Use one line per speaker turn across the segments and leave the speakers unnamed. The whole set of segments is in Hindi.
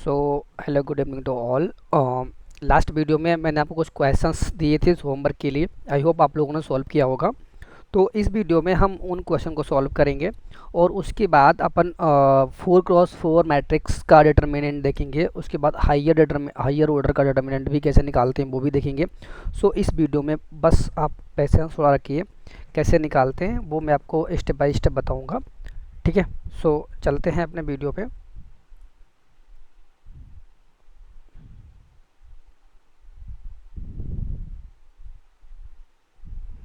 So hello good evening to all. Last video में मैंने आपको कुछ क्वेश्चंस दिए थे होमवर्क के लिए। आई होप आप लोगों ने सॉल्व किया होगा। तो इस वीडियो में हम उन क्वेश्चन को सॉल्व करेंगे और उसके बाद अपन 4x4 मैट्रिक्स का डिटर्मिनेंट देखेंगे। उसके बाद हायर ऑर्डर का डिटर्मिनेंट भी कैसे निकालते हैं वो भी देखेंगे। सो इस वीडियो में बस आप पेशेंस थोड़ा रखिए, कैसे निकालते हैं वो मैं आपको स्टेप बाय स्टेप बताऊँगा। ठीक है, सो चलते हैं अपने वीडियो पे।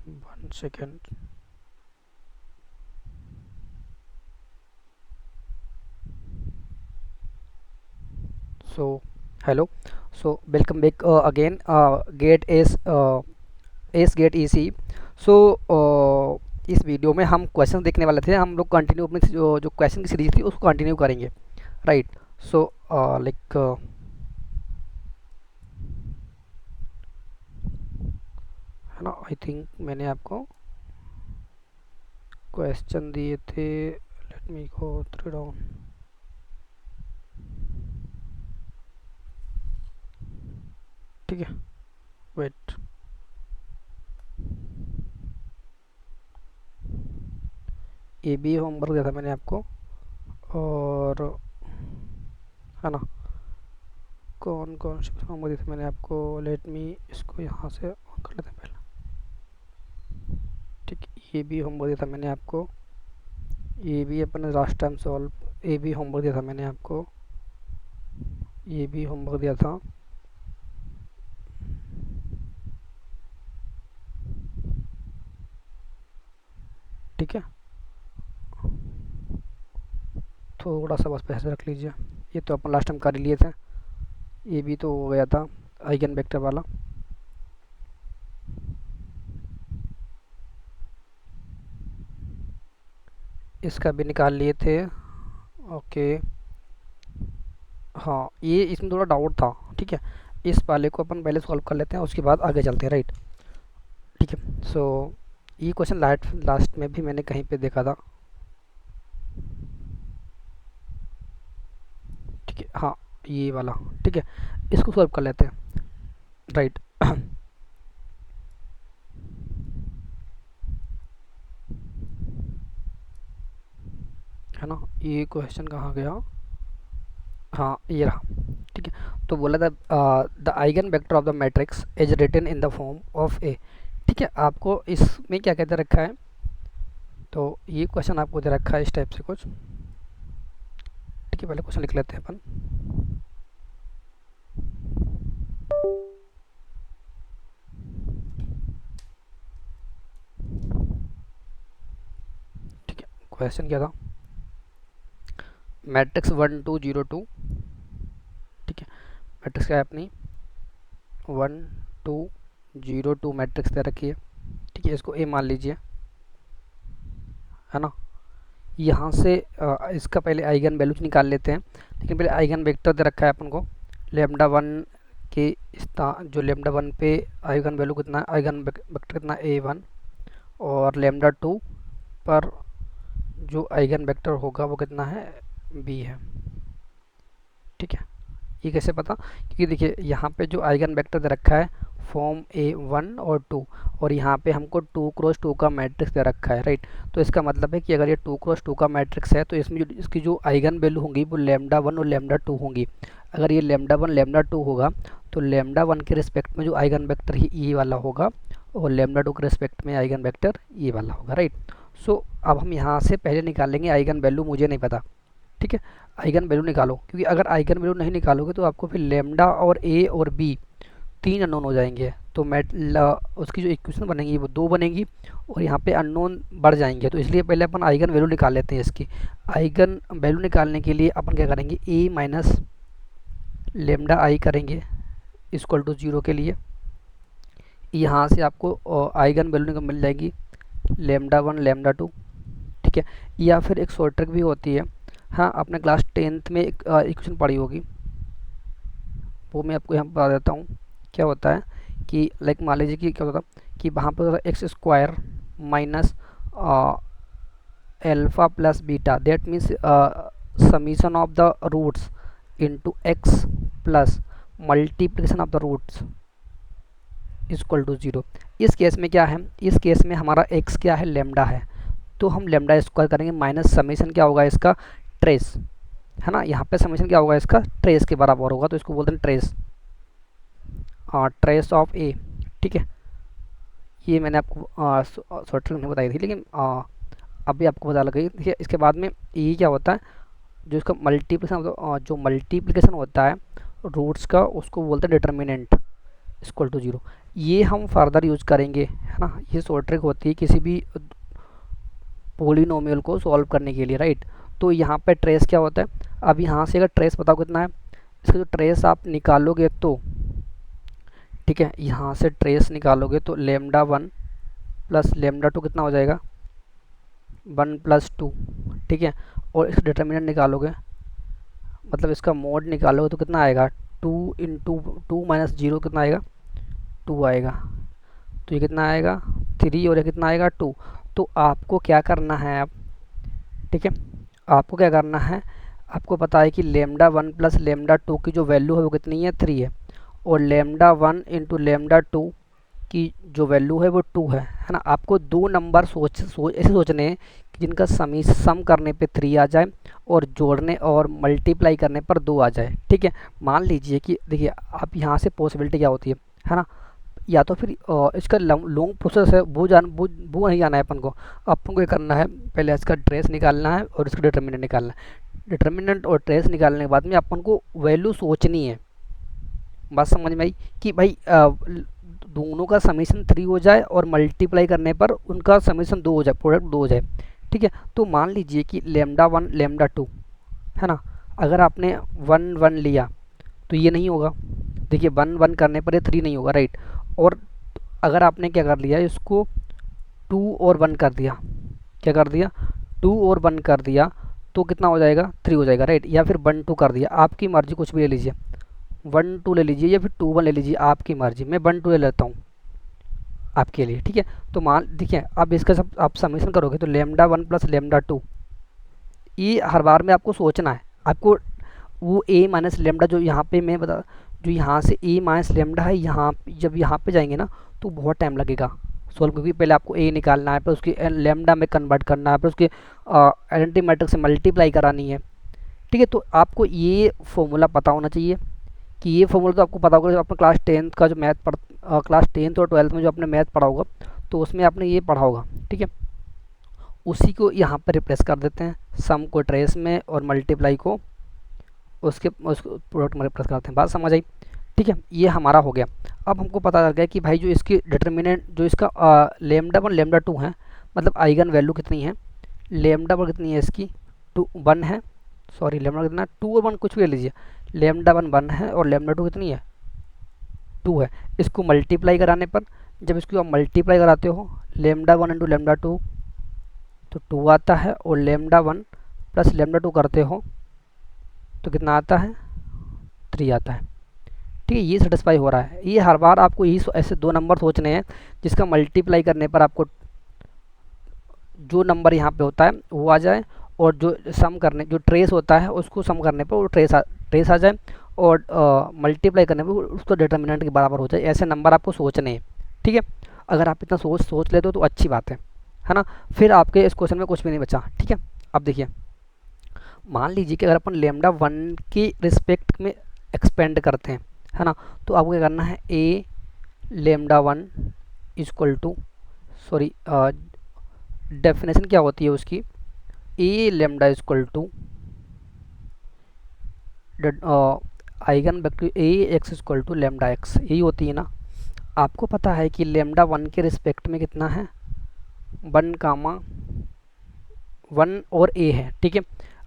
One second. So hello, so welcome back again. Gate is gate EC. So इस वीडियो में हम क्वेश्चन देखने वाले थे। हम लोग कंटिन्यू अपनी जो क्वेश्चन की सीरीज थी उसको कंटिन्यू करेंगे, राइट। सो लाइक है ना, आई थिंक मैंने आपको क्वेश्चन दिए थे। Let me go through down. ठीक है, वेट। ये भी होमवर्क दिया था मैंने आपको, और है ना, कौन कौन से होमवर्क दिए थे मैंने आपको। लेट मी इसको यहाँ से कर लेते हैं पहले। ठीक, ये भी होमवर्क दिया था मैंने आपको। ये भी अपन लास्ट टाइम सॉल्व, ये भी होमवर्क दिया था मैंने आपको। ये भी होमवर्क दिया था। ठीक है, थोड़ा सा बस पैसे रख लीजिए। ये तो अपन लास्ट टाइम कर ही लिए थे। ये भी तो हो गया था आइगन वेक्टर वाला। इसका भी निकाल लिए थे। ओके, हाँ ये इसमें थोड़ा डाउट था। ठीक है, इस वाले को अपन पहले सॉल्व कर लेते हैं, उसके बाद आगे चलते हैं, राइट। ठीक है, सो ये क्वेश्चन लास्ट में भी मैंने कहीं पे देखा था। ठीक है, हाँ ये वाला। ठीक है, इसको सॉल्व कर लेते हैं, राइट। है ना, ये क्वेश्चन कहाँ गया। हाँ ये रहा। ठीक है, तो बोला था the eigen vector of the matrix is written in the form of A. ठीक है, आपको इसमें क्या कहते रखा है, तो ये क्वेश्चन आपको दे रखा है इस टाइप से कुछ। ठीक है, पहले क्वेश्चन लिख लेते हैं अपन। ठीक है, क्वेश्चन क्या था, मैट्रिक्स 1 2 0 2। ठीक है, मैट्रिक्स क्या है अपनी 1 2 0 2 मैट्रिक्स दे रखी है। ठीक है, इसको ए मान लीजिए, है ना। यहाँ से इसका पहले आइगन वैल्यूज निकाल लेते हैं, लेकिन पहले आइगन वेक्टर दे रखा है अपन को। लेमडा वन के जो लेमडा वन पे आइगन वैल्यू कितना, आइगन वेक्टर कितना A1, और लेमडा टू पर जो आइगन वेक्टर होगा वो कितना है, B है। ठीक है, ये कैसे पता, क्योंकि देखिए यहाँ पे जो आइगन वेक्टर दे रखा है फॉर्म A1 और 2, और यहाँ पे हमको 2x2 का मैट्रिक्स दे रखा है, राइट। तो इसका मतलब है कि अगर ये 2x2 का मैट्रिक्स है तो इसमें जो इसकी जो आइगन वैल्यू होंगी वो लेमडा वन और लेमडा टू होंगी। अगर ये लेमडा वन लेमडा टू होगा तो लेमडा वन के रिस्पेक्ट में जो आइगन वेक्टर ही ये वाला होगा, और लेमडा टू के रिस्पेक्ट में आइगन वेक्टर ये वाला होगा, राइट। सो अब हम यहाँ से पहले निकालेंगे आइगन वैल्यू, मुझे नहीं पता। ठीक है, आइगन वैल्यू निकालो, क्योंकि अगर आइगन वैल्यू नहीं निकालोगे तो आपको फिर लेमडा और ए और बी तीन अननोन हो जाएंगे। तो उसकी जो इक्वेशन बनेगी वो दो बनेगी, और यहाँ पे अननोन बढ़ जाएंगे। तो इसलिए पहले अपन आइगन वैल्यू निकाल लेते हैं। इसकी आइगन वैल्यू निकालने के लिए अपन क्या करेंगे, ए माइनस लेमडा आई करेंगे इक्वल टू 0 के लिए। यहाँ से आपको आइगन वैल्यू मिल जाएगी लेमडा वन लेमडा टू। ठीक है, या फिर एक शॉर्ट ट्रिक भी होती है। हाँ, आपने क्लास 10th में एक इक्वेशन पढ़ी होगी, वो मैं आपको यहाँ बता देता हूँ। क्या होता है कि लाइक मान लीजिए कि क्या होता है कि वहाँ पर x square minus alpha plus beta, that means summation of the roots into x plus multiplication of the roots equal to 0। इस केस में क्या है, इस केस में हमारा x क्या है, लेमडा है, तो हम लेमडा स्क्वायर करेंगे माइनस समेशन क्या होगा इसका, ट्रेस, है ना। यहाँ पे समेशन क्या होगा इसका, ट्रेस के बराबर होगा, तो इसको बोलते हैं ट्रेस, ट्रेस ऑफ ए। ठीक है, ये मैंने आपको शॉर्ट में बताई थी, लेकिन अभी आपको पता लग गई। देखिए इसके बाद में ये क्या होता है, जो इसका मल्टीप्लिकेशन जो मल्टीप्लिकेशन होता है रूट्स का, उसको बोलते हैं डिटर्मिनेंट इक्वल टू 0। ये हम फर्दर यूज करेंगे, है ना। ये शॉर्ट ट्रिक होती है किसी भी पोलिनोमियल को सॉल्व करने के लिए, राइट। तो यहाँ पे ट्रेस क्या होता है, अब यहाँ से अगर ट्रेस बताओ कितना है, इसका जो ट्रेस आप निकालोगे तो, ठीक है, यहाँ से ट्रेस निकालोगे तो लेमडा 1 प्लस लेमडा 2 कितना हो जाएगा, 1 प्लस 2, ठीक है। और इसका डिटर्मिनेंट निकालोगे, मतलब इसका मोड निकालोगे तो कितना आएगा, 2 इंटू 2 माइनस 0 कितना आएगा, 2 आएगा। तो ये कितना आएगा, 3, और ये कितना आएगा, 2। तो आपको क्या करना है अब, ठीक है, आपको क्या करना है, आपको पता है कि लेमडा 1 प्लस लेमडा 2 की जो वैल्यू है वो कितनी है, 3 है, और लेमडा 1 इंटू लेमडा 2 की जो वैल्यू है वो 2 है ना। आपको दो नंबर ऐसे सोचने हैं कि जिनका सम करने पे 3 आ जाए और जोड़ने और मल्टीप्लाई करने पर 2 आ जाए, ठीक है। मान लीजिए कि देखिए आप यहाँ से पॉसिबिलिटी क्या होती है ना, या तो फिर इसका लॉन्ग प्रोसेस है, वो नहीं आना है अपन को क्या करना है, पहले इसका ट्रेस निकालना है और इसका डिटर्मिनेंट निकालना है। डिटर्मिनेंट और ट्रेस निकालने के बाद में अपन को वैल्यू सोचनी है, बात समझ में आई, कि भाई दोनों का समीशन 3 हो जाए और मल्टीप्लाई करने पर उनका समीशन 2 हो जाए, प्रोडक्ट 2 हो जाए, ठीक है। तो मान लीजिए कि लेमडा 1 लेमडा 2 है ना, अगर आपने 1 1 लिया तो ये नहीं होगा, देखिए 1 1 करने पर ये 3 नहीं होगा, राइट। और अगर आपने क्या कर लिया, इसको 2 और 1 कर दिया, क्या कर दिया, 2 और 1 कर दिया, तो कितना हो जाएगा, 3 हो जाएगा, राइट। या फिर 1 2 कर दिया, आपकी मर्जी, कुछ भी ले लीजिए, 1 2 ले लीजिए या फिर 2 1 ले लीजिए, आपकी मर्जी। मैं 1 2 ले लेता हूँ आपके लिए, ठीक है। तो मान देखिए अब इसका सब आप समेशन करोगे तो लेमडा 1 प्लस लेमडा 2, ये हर बार में आपको सोचना है, आपको वो ए माइनस लेमडा जो यहाँ पे मैं बता, जो यहाँ से ए माइनस लेमडा है, यहाँ जब यहाँ पे जाएंगे ना तो बहुत टाइम लगेगा सोल्व, क्योंकि पहले आपको ए निकालना है, फिर उसकी लेमडा में कन्वर्ट करना है, फिर उसके आइडेंटिटी मैट्रिक्स से मल्टीप्लाई करानी है, ठीक है। तो आपको ये फॉर्मूला पता होना चाहिए, कि ये फॉर्मूला तो आपको पता होगा जब आपने क्लास 10th का जो क्लास 10th और 12th में जो आपने मैथ पढ़ा होगा, तो उसमें आपने ये पढ़ा होगा, ठीक है। उसी को यहाँ पर रिप्लेस कर देते हैं, सम को ट्रेस में और मल्टीप्लाई को उसको प्रोडक्ट में रिप्लेस करते हैं, बात समझ आई, ठीक है। ये हमारा हो गया। अब हमको पता चल गया कि भाई जो इसकी डिटर्मिनेंट, जो इसका लेमडा 1 लेमडा 2 है, मतलब आइगन वैल्यू कितनी है, लेमडा 1 कितनी है इसकी, 2 1 है, सॉरी लेमडा कितना, 2 और 1 कुछ भी ले लीजिए, लेमडा 1 1 है और लेमडा 2 कितनी है, 2 है। इसको मल्टीप्लाई कराने पर, जब इसको आप मल्टीप्लाई कराते हो लेमडा 1 इंटू लेमडा 2 तो 2 आता है, और लेमडा 1 प्लस लेमडा 2 करते हो तो कितना आता है, 3 आता है, ठीक है। ये सेटिस्फाई हो रहा है। ये हर बार आपको यही ऐसे दो नंबर सोचने हैं जिसका मल्टीप्लाई करने पर आपको जो नंबर यहाँ पे होता है वो आ जाए, और जो सम करने, जो ट्रेस होता है उसको सम करने पर वो ट्रेस आ जाए, और मल्टीप्लाई करने पर उसको डिटर्मिनेंट के बराबर हो जाए। ऐसे नंबर आपको सोचने हैं, ठीक है। अगर आप इतना सोच लेते हो तो अच्छी बात है ना। फिर आपके इस क्वेश्चन में कुछ भी नहीं बचा, ठीक है। अब देखिए मान लीजिए कि अगर अपन लेमडा 1 के रिस्पेक्ट में एक्सपेंड करते हैं, है ना, तो आपको क्या करना है, A lambda 1 equal to, sorry definition क्या होती है उसकी, A lambda equal to eigen vector A X equal to lambda X, यही होती है ना। आपको पता है कि लेमडा 1 के रिस्पेक्ट में कितना है, 1 कामा 1 और ए है, ठीक है।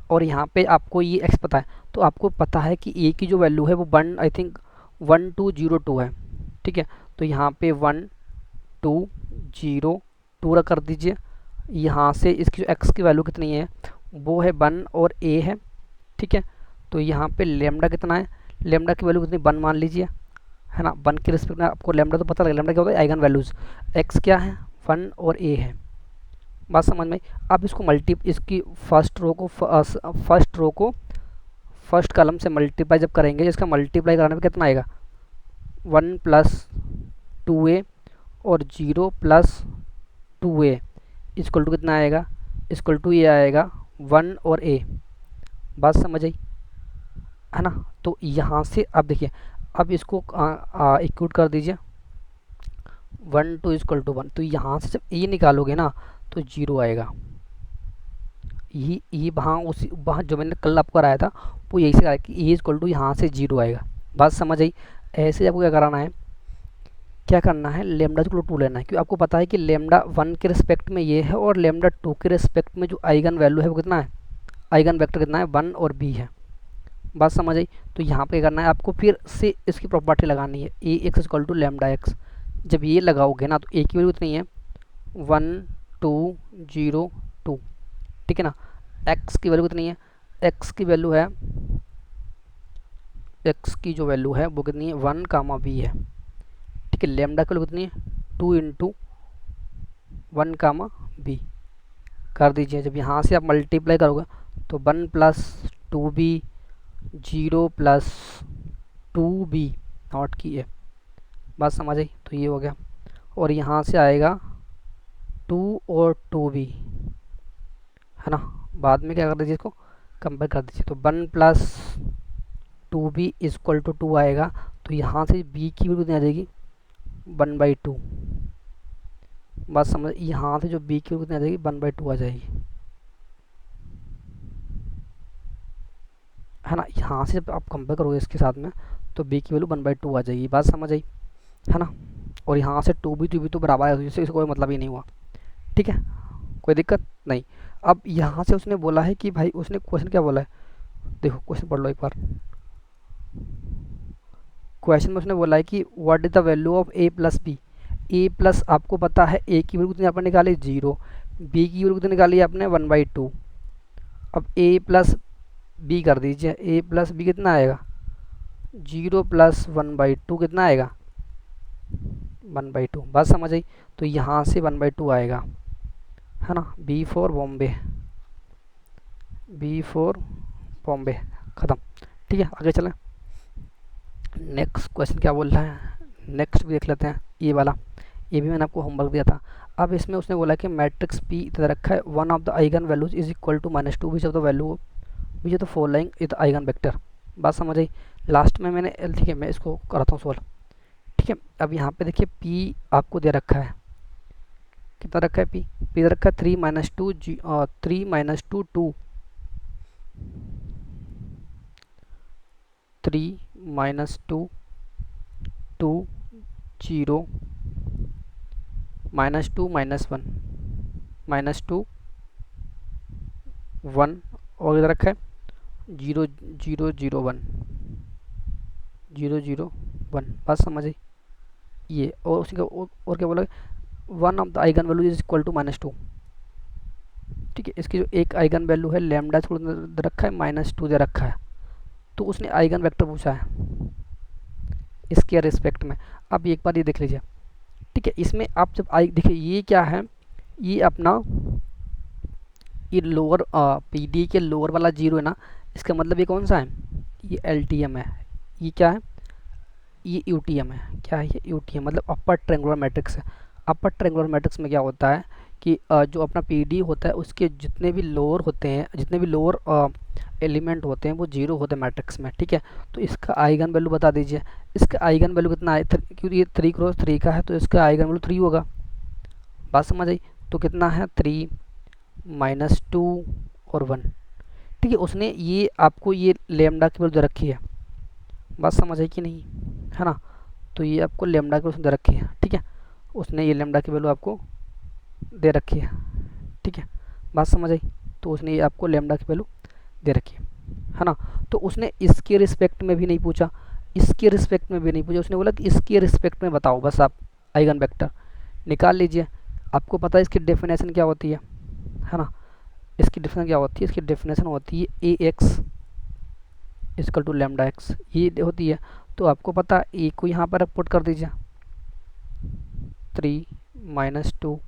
और यहाँ पे आपको ये एक्स पता है, तो आपको पता है कि ए की जो वैल्यू है वो 1 आई थिंक 1202 है, ठीक है। तो यहाँ पे 1202 रख कर दीजिए। यहाँ से इसकी जो एक्स की वैल्यू कितनी है वो है 1 और ए है, ठीक है। तो यहाँ पे लेमडा कितना है, लेमडा की वैल्यू कितनी, 1 मान लीजिए, है ना। 1 के रिस्पेक्ट में आपको लेमडा तो पता लगे, लेमडा क्या होता है, आइगन वैल्यूज़, एक्स क्या है 1 और ए है, बात समझ में। अब इसको इसकी फर्स्ट रो को फर्स्ट कॉलम से मल्टीप्लाई जब करेंगे, इसका मल्टीप्लाई कराने पे कितना आएगा, 1 प्लस 2a और 0 प्लस 2a इक्वल टू कितना आएगा, इक्वल टू ये आएगा 1 और a। बात समझ आई है ना। तो यहाँ से अब देखिए, अब इसको इक्वट कर दीजिए, 1 2 इक्वल टू 1। तो यहाँ से जब ए निकालोगे ना तो 0 आएगा। ये वहाँ जो मैंने कल आपको कराया था वो यही से कराया कि ए इक्वल टू यहाँ से 0 आएगा। बात समझ आई। ऐसे आपको क्या कराना है, क्या करना है, लेमडा इक्वल टू 2 लेना है, क्योंकि आपको पता है कि लेमडा 1 के रिस्पेक्ट में ये है और लेमडा 2 के रिस्पेक्ट में जो आइगन वैल्यू है वो कितना है, आइगन वेक्टर कितना है, 1 और b है। बात समझ आई। तो यहाँ पे करना है आपको फिर से इसकी प्रॉपर्टी लगानी है, A X equal to lambda X. जब ये लगाओगे ना तो ए की वैल्यू कितनी है, 1 2 0 2, ठीक है ना। एक्स की वैल्यू कितनी है, एक्स की वैल्यू है, एक्स की जो वैल्यू है वो कितनी है, 1 कामा बी है, ठीक है। लेमडा की वैल्यू कितनी है, 2 इंटू 1 कामा बी कर दीजिए। जब यहाँ से आप मल्टीप्लाई करोगे तो 1 plus 2b 0 plus 2b not की है। बात समझ आई। तो ये हो गया और यहाँ से आएगा 2 और 2b है ना। बाद में क्या कर दीजिए, इसको कंपेयर कर दीजिए। तो 1 प्लस 2b इक्वल टू 2 आएगा। तो यहाँ से b की वैल्यू कितनी आ जाएगी, 1/2। बात समझ, यहाँ से जो b की वैल्यू कितनी आ जाएगी, 1/2 आ जाएगी है ना। यहाँ से जब आप कंपेयर करोगे इसके साथ में तो b की वैल्यू 1/2 आ जाएगी। बात समझ आई है ना। और यहाँ से 2b तो बराबर है, इससे कोई मतलब ही नहीं हुआ, ठीक है, कोई दिक्कत नहीं। अब यहाँ से उसने बोला है कि भाई, उसने क्वेश्चन क्या बोला है, देखो क्वेश्चन पढ़ लो एक बार। क्वेश्चन में उसने बोला है कि what is the value of a plus b. A plus आपको पता है a की वैल्यू कितनी आपने निकाली 0, b की वैल्यू कितनी निकाली आपने 1/2। अब a प्लस b कर दीजिए, a प्लस बी कितना आएगा, 0 प्लस 1/2 कितना आएगा, 1/2। बात समझ आई। तो यहाँ से 1/2 आएगा है ना। B for Bombay, b for Bombay, ख़त्म, ठीक है। आगे चलें, नेक्स्ट क्वेश्चन क्या बोल रहा है, नेक्स्ट भी देख लेते हैं। ये वाला, ये भी मैंने आपको होमवर्क दिया था। अब इसमें उसने बोला कि मैट्रिक्स पी इधर रखा है, one of the eigen values is equal to -2 which of the value which of the following is the eigen vector. बात समझ आई। लास्ट में मैंने, ठीक है, मैं इसको कराता हूँ सॉल्व, ठीक है। अब यहाँ पे देखिए पी आपको दे रखा है, कितना रखा है, पी दे रखा है 3 - 2 3 - 2 2, 3 - 2 2 0 -2 -1 -2 1 और इधर रखा है 0 0 0 1 0 0 1। बात समझ आई। ये और उसी का और क्या बोला, one of the eigen value is equal to -2, ठीक है। इसकी जो एक आइगन वैल्यू है लैम्डा दे रखा है, -2 दे रखा है। तो उसने आइगन वेक्टर पूछा है इसके रिस्पेक्ट में। अब एक बार ये देख लीजिए, ठीक है। इसमें आप जब देखिए ये क्या है, ये अपना ये लोअर पीडी के लोअर वाला 0 है ना, इसका मतलब ये कौन सा है, ये एलटीएम है। ये क्या है, ये यूटीएम है। क्या है ये, यूटीएम मतलब अपर ट्रायंगुलर मैट्रिक्स है। अपर ट्रायंगुलर मैट्रिक्स में क्या होता है कि जो अपना पीडी होता है उसके जितने भी लोअर होते हैं, जितने भी लोअर एलिमेंट होते हैं वो 0 होते हैं मैट्रिक्स में, ठीक है। तो इसका आइगन वैल्यू बता दीजिए। इसका आइगन वैल्यू कितना है, क्योंकि ये 3×3 का है तो इसका आइगन वैल्यू 3 होगा। बात समझ आई। तो कितना है, 3 -2 और 1, ठीक है। उसने ये आपको ये लेमडा की वैल्यू दे रखी है। बात समझ आई कि नहीं, है ना। तो ये आपको लेमडा की वैल्यू दे रखी है, ठीक है। उसने ये लेमडा की वैल्यू आपको दे रखी है, ठीक है। बात समझ आई। तो उसने ये आपको लेमडा की वैल्यू दे रखी है ना। तो उसने इसके रिस्पेक्ट में भी नहीं पूछा, इसके रिस्पेक्ट में भी नहीं पूछा, उसने बोला कि इसके रिस्पेक्ट में बताओ बस आप आइगन वेक्टर निकाल लीजिए। आपको पता है इसकी डेफिनेशन क्या होती है ना। इसकी डेफिनेशन क्या होती है, इसकी डेफिनेशन होती है A X equal to lambda X, ये होती है। तो आपको पता है ए को यहाँ पर पुट कर दीजिए, 3 -2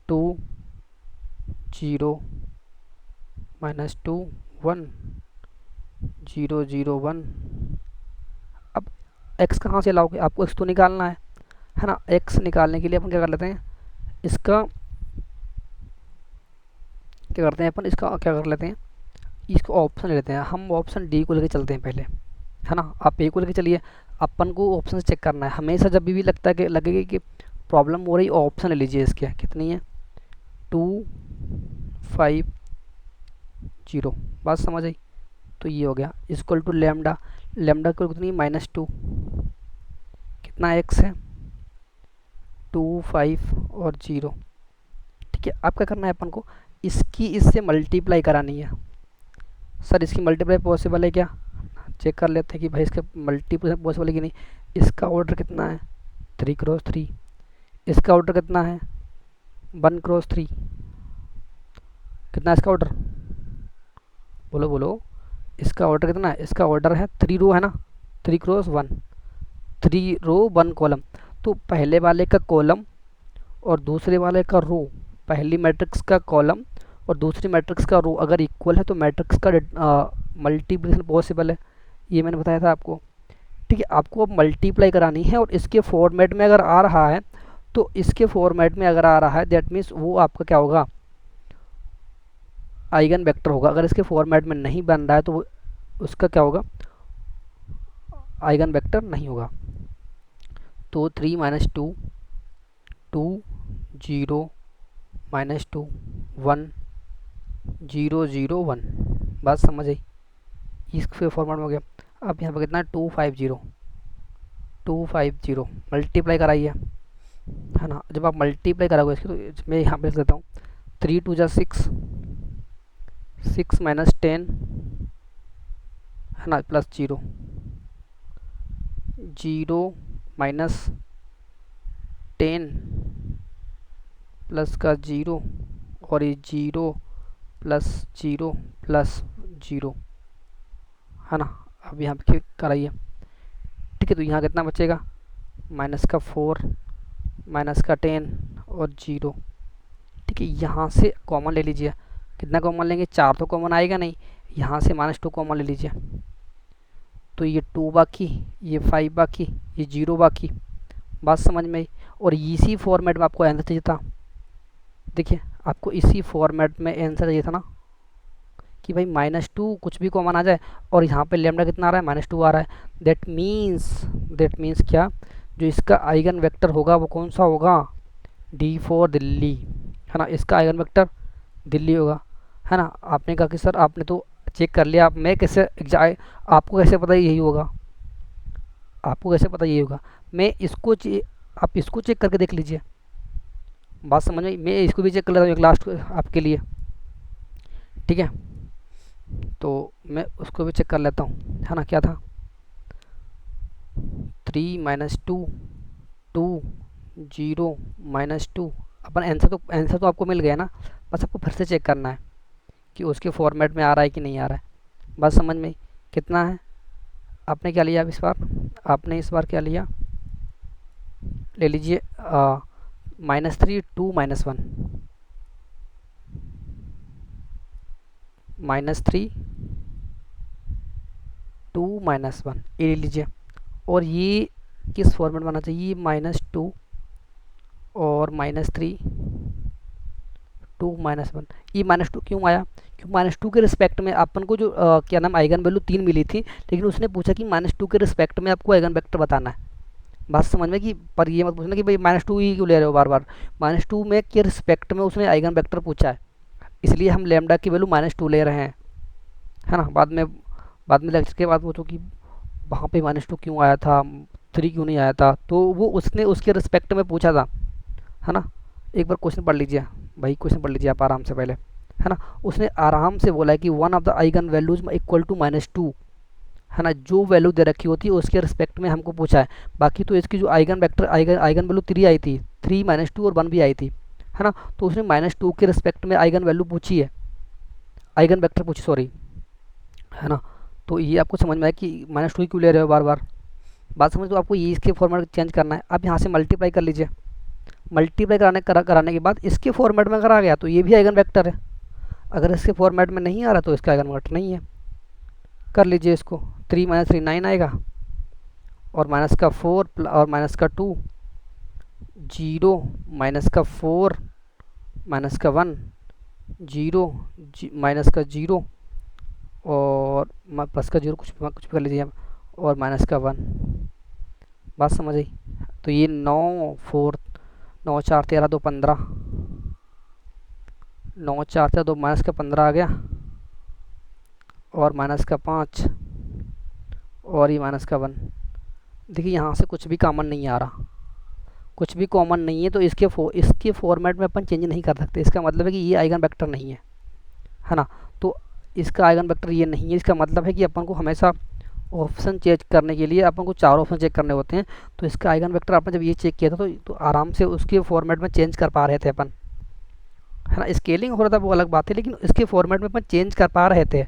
2 0 -2 1 0 0 1। अब x कहाँ से लाओगे, आपको x तो निकालना है ना। x निकालने के लिए अपन क्या कर लेते हैं, इसका क्या करते हैं, अपन इसका क्या कर लेते हैं, इसको ऑप्शन ले लेते हैं हम। ऑप्शन डी को लेके चलते हैं पहले, है ना। आप ए को लेके चलिए, अपन को ऑप्शन से चेक करना है हमेशा। जब भी लगता है कि लगेगी कि प्रॉब्लम हो रही, ऑप्शन ले लीजिए इसके, कितनी है 2 5 0। बात समझ आई। तो ये हो गया इक्वल टू लेमडा, लेमडा को कितनी -2, कितना एक्स है 2 5 और 0। ठीक है, अब क्या करना है अपन को, इसकी इससे मल्टीप्लाई करानी है। सर इसकी मल्टीप्लाई पॉसिबल है क्या, चेक कर लेते हैं कि भाई इसका मल्टीप्लाई पॉसिबल है कि नहीं। इसका ऑर्डर कितना है 3 क्रॉस 3, इसका ऑर्डर कितना है 1 क्रॉस 3, कितना है इसका ऑर्डर, बोलो बोलो। इसका ऑर्डर कितना है, इसका ऑर्डर है 3 रो है ना, 3 क्रॉस 1, 3 रो 1 कॉलम। तो पहले वाले का कॉलम और दूसरे वाले का रो, पहली मैट्रिक्स का कॉलम और दूसरी मैट्रिक्स का रो अगर इक्वल है तो मैट्रिक्स का मल्टीप्लिकेशन पॉसिबल है, ये मैंने बताया था आपको। ठीक है, आपको अब मल्टीप्लाई करानी है और इसके फॉर्मेट में अगर आ रहा है, तो इसके फॉर्मेट में अगर आ रहा है दैट मीन्स वो आपका क्या होगा, आइगन वेक्टर होगा। अगर इसके फॉर्मेट में नहीं बन रहा है तो उसका क्या होगा, आइगन वेक्टर नहीं होगा। तो 3 -2 2 0 -2 1 0 0 1। बात समझ आई, इसके फॉर्मेट में हो गया। अब यहाँ पर कितना है 2 5 0 मल्टीप्लाई कराइए, है ना। जब आप मल्टीप्लाई कराओगे इसकी, तो मैं यहाँ पे लिख देता हूँ 3 2 जा 6, 6 -10 है ना, प्लस 0 0 -10 प्लस का 0 और ये 0 प्लस 0 प्लस 0, है ना। अब यहाँ पे कराइए। ठीक है, तो यहाँ कितना बचेगा -4 -10 और 0। ठीक है, यहाँ से कॉमन ले लीजिए, कितना कॉमन लेंगे, 4 तो कॉमन आएगा नहीं, यहाँ से -2 कॉमन ले लीजिए। तो ये 2 बाकी, ये 5 बाकी, ये 0 बाकी। बात समझ में आई। और इसी फॉर्मेट में आपको आंसर चाहिए था, देखिए आपको इसी फॉर्मेट में आंसर चाहिए था ना, कि भाई -2 कुछ भी कॉमन आ जाए, और यहाँ पे लेमडा कितना आ रहा है -2 आ रहा है। दैट मीन्स क्या, जो इसका आइगन वेक्टर होगा वो कौन सा होगा, D4 दिल्ली, है ना। इसका आइगन वेक्टर दिल्ली होगा, है ना। आपने कहा कि सर आपने तो चेक कर लिया, मैं कैसे आपको कैसे पता यही होगा, आपको कैसे पता यही होगा। मैं इसको आप इसको चेक करके देख लीजिए। बात समझ में, मैं इसको भी चेक कर लेता हूँ एक लास्ट आपके लिए। ठीक है, तो मैं उसको भी चेक कर लेता हूँ, है ना। क्या था 3 -2 2 0 -2। अपन आंसर तो आपको मिल गया ना, बस आपको फिर से चेक करना है कि उसके फॉर्मेट में आ रहा है कि नहीं आ रहा है। बात समझ में, कितना है आपने क्या लिया अब इस बार, आपने इस बार क्या लिया, ले लीजिए -3 2 -1 -3 2 -1 ये ले लीजिए। और ये किस फॉर्मेट में आना चाहिए, -2 और -3 2 -1। ये -2 क्यों आया, क्योंकि -2 के रिस्पेक्ट में अपन को जो क्या नाम आइगन वैल्यू 3 मिली थी, लेकिन उसने पूछा कि -2 के रिस्पेक्ट में आपको आइगन वेक्टर बताना है। बात समझ में कि, पर ये मत पूछना कि भाई -2 ही क्यों ले रहे हो बार बार, -2 में के रिस्पेक्ट में उसने आइगन वेक्टर पूछा है, इसलिए हम लेमडा की वैल्यू -2 ले रहे हैं, है ना। बाद में लेक्चर के बाद पूछो कि वहाँ पे -2 क्यों आया था, 3 क्यों नहीं आया था, तो वो उसने उसके रिस्पेक्ट में पूछा था, है ना। एक बार क्वेश्चन पढ़ लीजिए भाई, क्वेश्चन पढ़ लीजिए आप आराम से पहले, है ना। उसने आराम से बोला है कि one of the eigen values equal to -2, है ना। जो वैल्यू दे रखी होती है उसके रिस्पेक्ट में हमको पूछा है। बाकी तो इसकी जो आइगन वेक्टर आइगन वैल्यू 3 आई थी, 3 -2 और 1 भी आई थी, है ना। तो उसने -2 के रिस्पेक्ट में आइगन वैल्यू पूछी है, आइगन वेक्टर पूछी सॉरी, है ना। तो ये आपको समझ में आया कि -2 क्यों ले रहे हो बार बार। बात समझ, तो आपको ये इसके फॉर्मेट चेंज करना है। अब यहाँ से मल्टीप्लाई कर लीजिए, मल्टीप्लाई कराने के बाद इसके फॉर्मेट में अगर आ गया तो ये भी आइगन वेक्टर है, अगर इसके फॉर्मेट में नहीं आ रहा तो इसका आइगन वेक्टर नहीं है। कर लीजिए इसको, 3 माइनस 3 9 आएगा, और माइनस का 4 और माइनस का 2, 0 माइनस का 4 माइनस का 1, 0 माइनस का 0 और प्लस का 0, कुछ भी कर लीजिए आप, और माइनस का 1। बात समझ आई? तो ये 9 4 9 4 13 2 15, 9 4 13 2 माइनस का 15 आ गया, और माइनस का 5, और ये माइनस का 1। देखिए यहाँ से कुछ भी कॉमन नहीं आ रहा, कुछ भी कॉमन नहीं है, तो इसके फॉर्मेट में अपन चेंज नहीं कर सकते। इसका मतलब है कि ये आइगन वेक्टर नहीं है ना। तो इसका आइगन वेक्टर ये नहीं है, इसका मतलब है कि अपन को हमेशा ऑप्शन चेक करने के लिए अपन को 4 ऑप्शन चेक करने होते हैं। तो इसका आइगन वेक्टर आपने जब ये चेक किया था तो आराम से उसके फॉर्मेट में चेंज कर पा रहे थे अपन, है ना। स्केलिंग हो रहा था वो अलग बात है, लेकिन इसके फॉर्मेट में अपन चेंज कर पा रहे थे।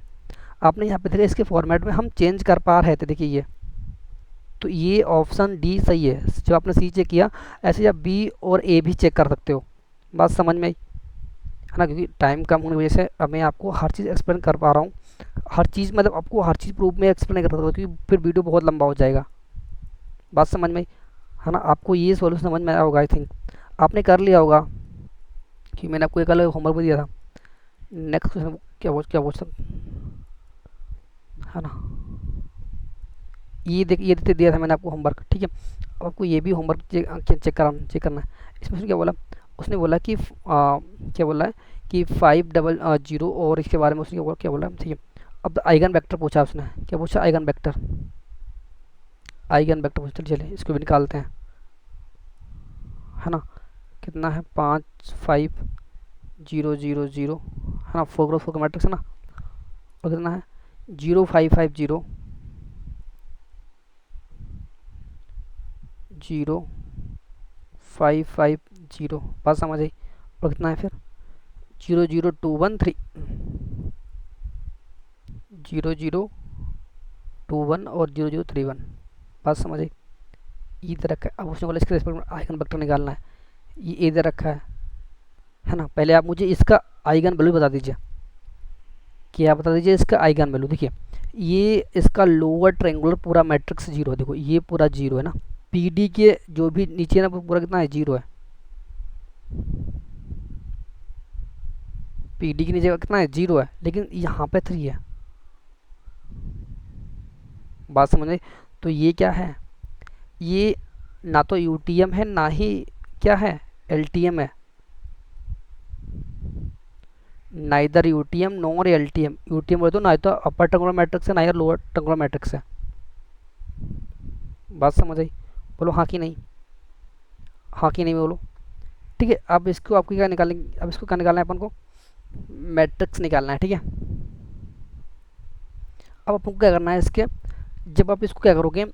आपने यहाँ पे देखा इसके फॉर्मेट में हम चेंज कर पा रहे थे, देखिए ये। तो ये ऑप्शन डी सही है। जब आपने सी चेक किया, ऐसे आप बी और ए भी चेक कर सकते हो। बात समझ में आई, है ना। क्योंकि टाइम कम होने की वजह से अब मैं आपको हर चीज़ एक्सप्लेन कर पा रहा हूँ, हर चीज़ मतलब आपको हर चीज़ प्रूफ में एक्सप्लेन कर सकता हूँ, क्योंकि फिर वीडियो बहुत लंबा हो जाएगा। बात समझ में आई, है ना। आपको ये सॉल्यूशन समझ में आया होगा, आई थिंक आपने कर लिया होगा, कि मैंने आपको एक अलग होमवर्क भी दिया था। नेक्स्ट क्वेश्चन क्या पूछ सकते, है ना। ये देखिए, ये दिया था मैंने आपको होमवर्क, ठीक है। अब आपको ये भी होमवर्क चेक करना है। इसमें उसने क्या बोला, उसने बोला कि क्या बोला है कि 500 और इसके बारे में उसने क्या बोला, ठीक है। अब आइगन वेक्टर पूछा उसने, क्या पूछा, आइगन वेक्टर पूछा। चलिए इसको भी निकालते हैं, है ना। कितना है, 5 5 0 0 0, है ना। 4x4 का मैट्रिक्स है ना। और कितना है, 0 5 5 0 0 5 5 0। बात समझ आई। और कितना है फिर, 0 0 2 1 3, 0 0 2 1 और 0 0 3 1। बात समझ आई। इधर रखा है। अब उसने बोला इसके रेस्पेक्ट में आइगन वेक्टर निकालना है, ये इधर रखा है ना। पहले आप मुझे इसका आइगन वैल्यू बता दीजिए, क्या बता दीजिए इसका आइगन वैल्यू। देखिए ये इसका लोअर ट्रायंगुलर पूरा मैट्रिक्स 0 है, देखो ये पूरा 0 है ना। पीडी के जो भी नीचे ना पूरा कितना है, 0 है। पीडी के नीचे कितना है, 0 है, लेकिन यहाँ पे 3 है। बात समझ में। तो ये क्या है, ये ना तो यूटीएम है ना ही क्या है, एलटीएम है। Neither UTM nor LTM. UTM बोले तो ना तो अपर ट्रायंगुलर मैट्रिक्स है, ना लोअर ट्रायंगुलर मैट्रिक्स है। बात समझ आई, बोलो हाँ कि नहीं, हाँ कि नहीं बोलो। ठीक है। अब इसको आपको क्या निकालेंगे, अब इसको क्या निकालना है अपन को, मैट्रिक्स निकालना है, ठीक है। अब आपको क्या करना है, इसके जब आप इसको क्या करोगे,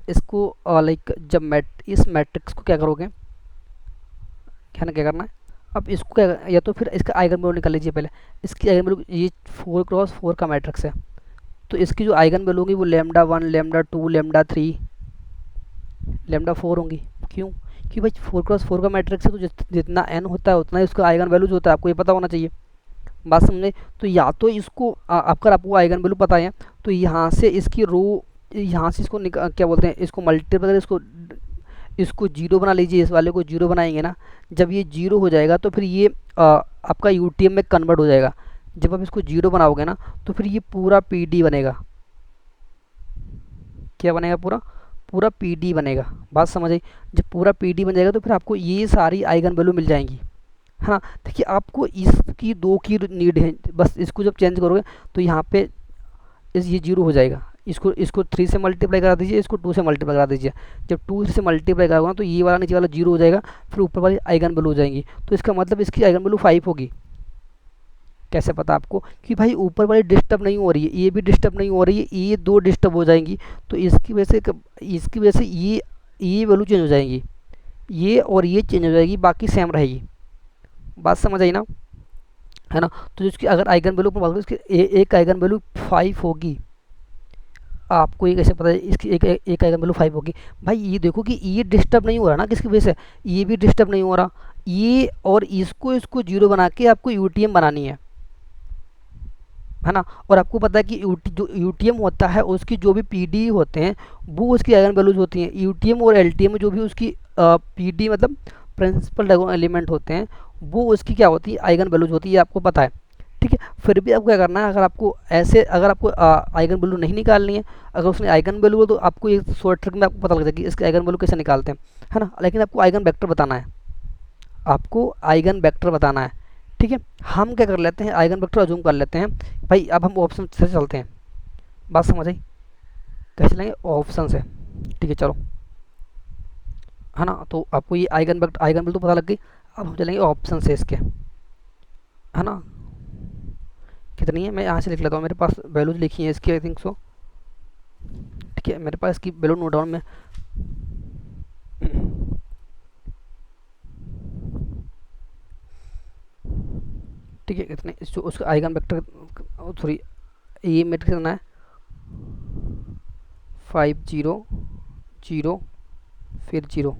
इसको लाइक जब इस मैट्रिक्स को क्या करोगे, क्या करना है। अब इसको क्या, या तो फिर इसका आइगन वैल्यू निकाल लीजिए पहले। इसकी आइगन वैल्यू, ये 4x4 का मैट्रिक्स है, तो इसकी जो आइगन वैल्यू होगी वो λ1 λ2 λ3 λ4 होंगी। क्यों, कि भाई 4x4 का मैट्रिक्स है, तो जितना n होता है उतना ही उसका आइगन वैल्यूज होता है, आपको ये पता होना चाहिए। बात समझे। तो या तो इसको आपको आइगन वैल्यू पता है, तो यहाँ से इसकी रो, यहाँ से इसको क्या बोलते हैं, इसको मल्टीप्लाई, इसको 0 बना लीजिए, इस वाले को 0 बनाएंगे ना। जब ये 0 हो जाएगा तो फिर ये आपका यूटीएम में कन्वर्ट हो जाएगा। जब आप इसको 0 बनाओगे ना, तो फिर ये पूरा पीडी बनेगा। क्या बनेगा, पूरा पीडी बनेगा। बात समझ आई। जब पूरा पीडी बन जाएगा तो फिर आपको ये सारी आइगन वैल्यू मिल जाएंगी, है ना। देखिए आपको इसकी 2 की नीड है, बस इसको जब चेंज करोगे तो यहाँ पे ये 0 हो जाएगा। इसको 3 से मल्टीप्लाई करा दीजिए, इसको 2 से मल्टीप्लाई करा दीजिए। जब 2 से मल्टीप्लाई करोगे ना, तो ये वाला नीचे वाला 0 हो जाएगा, फिर ऊपर वाली आइगन वैल्यू हो जाएंगी। तो इसका मतलब इसकी आइगन वैल्यू 5 होगी। कैसे पता आपको, कि भाई ऊपर वाली डिस्टर्ब नहीं हो रही है, ये भी डिस्टर्ब नहीं हो रही है, ये 2 डिस्टर्ब हो जाएंगी, तो इसकी वजह से ये वैल्यू चेंज हो जाएंगी, ये और ये चेंज हो जाएगी, बाकी सेम रहेगी। बात समझ आई ना, है ना। तो इसकी अगर आइगन वैल्यू पर बात करें, इसकी एक आइगन वैल्यू 5 होगी। आपको ये कैसे पता है इसकी एक आइगन वैल्यू 5 होगी, भाई ये देखो कि ये डिस्टर्ब नहीं हो रहा ना, किसकी वजह से, ये भी डिस्टर्ब नहीं हो रहा, ये और इसको 0 बना के आपको यूटीएम बनानी है। है ना। और आपको पता है कि जो यूटीएम होता है उसकी जो भी पीडी होते हैं वो उसकी आइगन वैल्यूज होती हैं। यूटीएम और एलटीएम में जो भी उसकी पीडी मतलब प्रिंसिपल एलिमेंट होते हैं वो उसकी क्या होती है, आइगन वैल्यूज होती है, आपको पता है। ठीक है, फिर भी आपको क्या करना है, अगर आपको ऐसे अगर आपको आइगन वैल्यू नहीं निकालनी है, अगर उसमें आइगन वैल्यू हो तो आपको ये शॉर्ट ट्रिक में आपको पता लग जाएगा कि इसके आइगन वैल्यू कैसे निकालते हैं, है ना। लेकिन आपको आइगन वेक्टर बताना है, आपको आइगन वेक्टर बताना है। ठीक है, हम क्या कर लेते हैं, आइगन वेक्टर अज्यूम कर लेते हैं। भाई अब हम ऑप्शन से चलते हैं, बात समझ आई, कैसे लेंगे ऑप्शन से। ठीक है चलो, है ना। तो आपको ये आइगन वेक्टर आइगन वैल्यू तो पता लग गई। अब हम चलेंगे ऑप्शन से इसके, है ना। कितनी है मैं यहाँ से लिख लेता हूँ, मेरे पास वैल्यूज लिखी है इसकी आई थिंक सो। ठीक है, मेरे पास इसकी वैल्यू नोट डाउन में। ठीक है, कितने जो उसका आइगन वेक्टर, सॉरी ये मेट्रिक्स कितना है, 5 0 0 फिर 0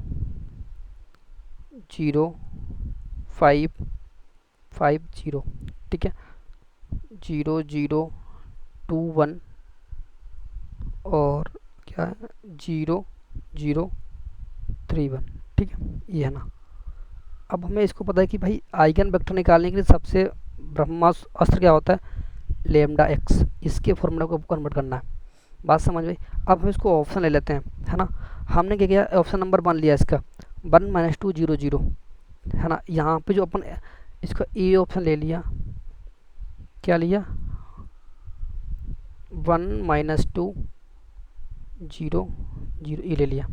0 5 5 0। ठीक है, 0 0 2 1 और क्या है 0 0 3 1। ठीक है, ये है ना। अब हमें इसको पता है कि भाई आइगन वेक्टर निकालने के लिए सबसे ब्रह्मास्त्र क्या होता है, लेमडा एक्स, इसके फॉर्मूला को कन्वर्ट करना है। बात समझ में। अब हम इसको ऑप्शन ले लेते हैं, है ना। हमने क्या किया, ऑप्शन नंबर 1 लिया इसका 1 - 2 0 0, है ना। यहाँ पे जो अपन इसका ए ऑप्शन ले लिया, क्या लिया 1 - 2 0 0 ये ले लिया।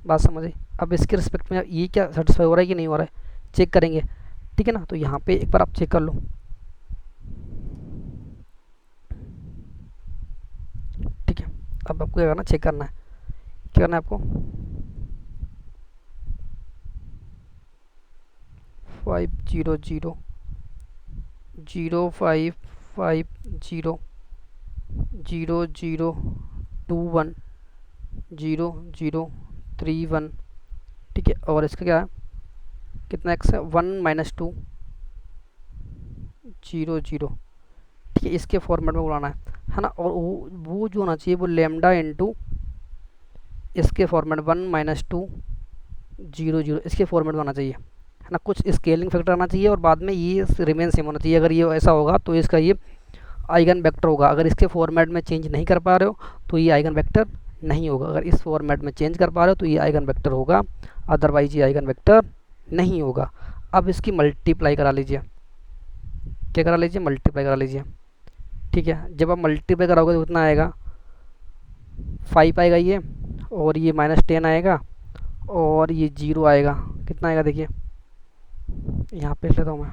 बात समझे। अब इसके रिस्पेक्ट में ये क्या सेटिस्फाई हो रहा है कि नहीं हो रहा है, चेक करेंगे। ठीक है ना, तो यहाँ पे एक बार आप चेक कर लो। ठीक है, अब आपको क्या करना, चेक करना है, क्या करना है आपको, 5 0 0 0 5 0 0 0 2 1 0 0 3 1। ठीक है, और इसका क्या है, कितना एक्स है 1 - 2 0 0। ठीक है, इसके फॉर्मेट में बुलाना है ना। और वो जो होना चाहिए वो लेमडा इंटू इसके फॉर्मेट 1 - 2 0 0 इसके फॉर्मेट में आना चाहिए, है ना। कुछ स्केलिंग फैक्टर आना चाहिए और बाद में ये रिमेन सेम होना चाहिए। अगर ये ऐसा होगा तो इसका ये आइगन वेक्टर होगा। अगर इसके फॉर्मेट में चेंज नहीं कर पा रहे हो तो ये आइगन वेक्टर नहीं होगा। अगर इस फॉर्मेट में चेंज कर पा रहे हो तो ये आइगन वेक्टर होगा, अदरवाइज ये आइगन वेक्टर नहीं होगा। अब इसकी मल्टीप्लाई करा लीजिए, क्या करा लीजिए, मल्टीप्लाई करा लीजिए। ठीक है, जब आप मल्टीप्लाई कराओगे तो कितना आएगा, 5 आएगा ये, और ये -10 आएगा, और ये 0 आएगा। कितना आएगा देखिए, यहाँ पे लिख लेता हूँ मैं,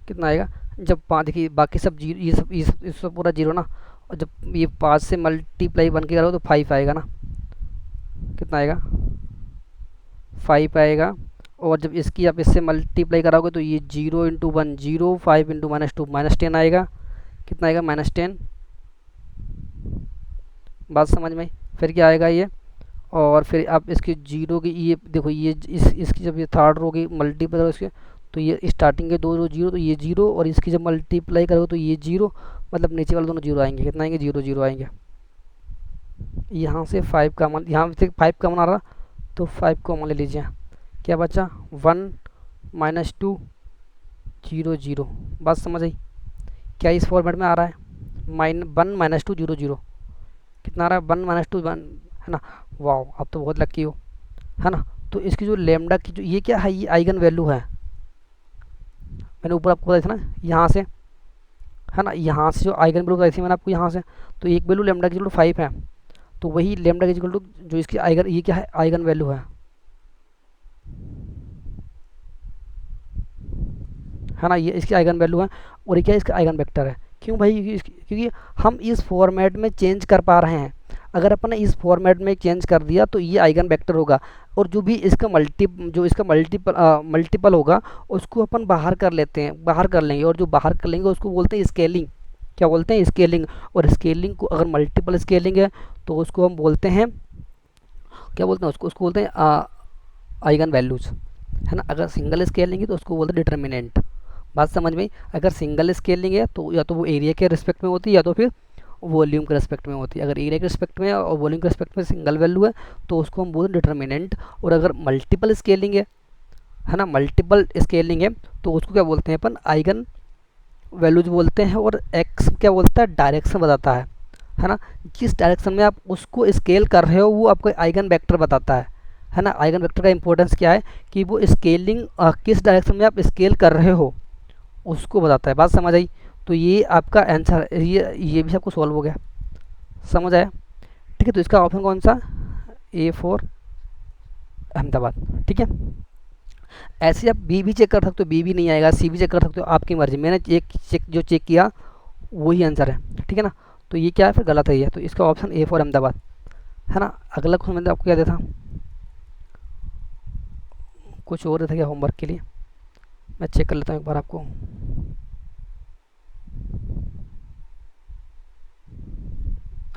कितना आएगा जब 5, देखिए बाकी सब जीरो, ये सब पूरा जीरो ना, और जब ये 5 से मल्टीप्लाई 1 के करो तो 5 आएगा ना। कितना आएगा 5 आएगा। और जब इसकी आप इससे मल्टीप्लाई कराओगे तो ये 0 × 1 0, 5 × -2 -10 आएगा। कितना आएगा -10। बात समझ में। फिर क्या आएगा ये, और फिर आप इसकी जीरो की ये देखो, ये इसकी जब ये थर्ड रो की मल्टीप्लाई करो इसके, तो ये स्टार्टिंग के 2 रो जीरो, तो ये जीरो, और इसकी जब मल्टीप्लाई करोगे तो ये जीरो, मतलब नीचे वाले दोनों जीरो आएंगे। कितना आएंगे 0 0 आएंगे। यहाँ से 5 कॉमन, यहाँ से 5 कॉमन आ रहा तो 5 कॉमन ले लीजिए। क्या बचा 1 - 2 0 0। बात समझ आई, क्या इस फॉर्मेट में आ रहा है, 1 - 2 0 0। कितना आ रहा है 1 - 2 1, है ना। वाह, आप तो बहुत लकी हो, है ना। तो इसकी जो लेमडा की जो ये क्या है, ये आइगन वैल्यू है। मैंने ऊपर आपको बताया था ना यहाँ से, है ना, यहाँ से जो आइगन वैल्यू बताई थी मैंने आपको यहाँ से, तो एक वैल्यू लेमडा की इक्वल टू 5 है, तो वही लेमडा की इक्वल टू जो इसकी आइगन, ये क्या है आइगन वैल्यू है ना, ये इसकी आइगन वैल्यू है। और ये क्या है, इसका आइगन वेक्टर है। क्यों भाई, क्योंकि हम इस फॉर्मेट में चेंज कर पा रहे हैं। अगर अपन ने इस फॉर्मेट में चेंज कर दिया तो ये आइगन वेक्टर होगा, और जो भी इसका मल्टीपल होगा उसको अपन बाहर कर लेते हैं, बाहर कर लेंगे, और जो बाहर कर लेंगे उसको बोलते हैं स्केलिंग। क्या बोलते हैं, स्केलिंग। और स्केलिंग को अगर मल्टीपल स्केलिंग है तो उसको हम बोलते हैं, क्या बोलते हैं उसको, उसको बोलते हैं आइगन वैल्यूज, है ना। अगर सिंगल स्केलिंग है तो उसको बोलते हैं डिटर्मिनेंट। बात समझ में आई? अगर सिंगल स्केलिंग है तो या तो वो एरिया के रिस्पेक्ट में होती है या तो फिर वॉल्यूम के रिस्पेक्ट में होती है। अगर एरिया के रिस्पेक्ट में और वॉल्यूम के रिस्पेक्ट में सिंगल वैल्यू है तो उसको हम बोलते हैं डिटर्मिनेंट। और अगर मल्टीपल स्केलिंग है ना, मल्टीपल स्केलिंग है तो उसको क्या बोलते हैं अपन, आइगन वैल्यूज बोलते हैं। और एक्स क्या बोलता है, डायरेक्शन बताता है ना, जिस डायरेक्शन में आप उसको स्केल कर रहे हो वो आपको आइगन वेक्टर बताता है ना। आइगन वेक्टर का इंपॉर्टेंस क्या है कि वो स्केलिंग किस डायरेक्शन में आप स्केल कर रहे हो उसको बताता है। बात समझ आई? तो ये आपका आंसर, ये भी आपको सॉल्व हो गया, समझ आया? ठीक है, तो इसका ऑप्शन कौन सा, ए फॉर अहमदाबाद। ठीक है, ऐसे आप बी भी चेक कर सकते हो, बी भी नहीं आएगा, सी भी चेक कर सकते हो, आपकी मर्जी। मैंने एक चेक जो चेक किया वही आंसर है, ठीक है ना। तो ये क्या है, फिर गलत है ये, तो इसका ऑप्शन ए फॉर अहमदाबाद है ना। अगला क्वेश्चन मैंने आपको क्या दिया था, कुछ और था क्या होमवर्क के लिए, मैं चेक कर लेता हूँ एक बार आपको।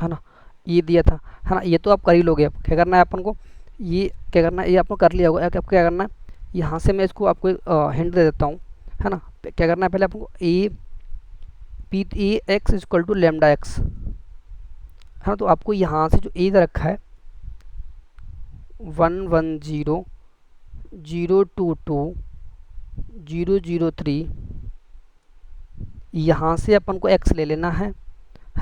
है ना, ये दिया था, है ना, ये तो आप कर ही लोगे। अब क्या करना है अपन को, ये क्या करना है, ये आपको कर लिया होगा। आपको क्या करना है, यहाँ से मैं इसको आपको हिंट दे देता हूँ, है ना। क्या करना है, पहले आपको a p a x is equal to lambda x, है ना। तो आपको यहाँ से जो ए दे रखा है 110 022 003, यहाँ से अपन को एक्स ले लेना है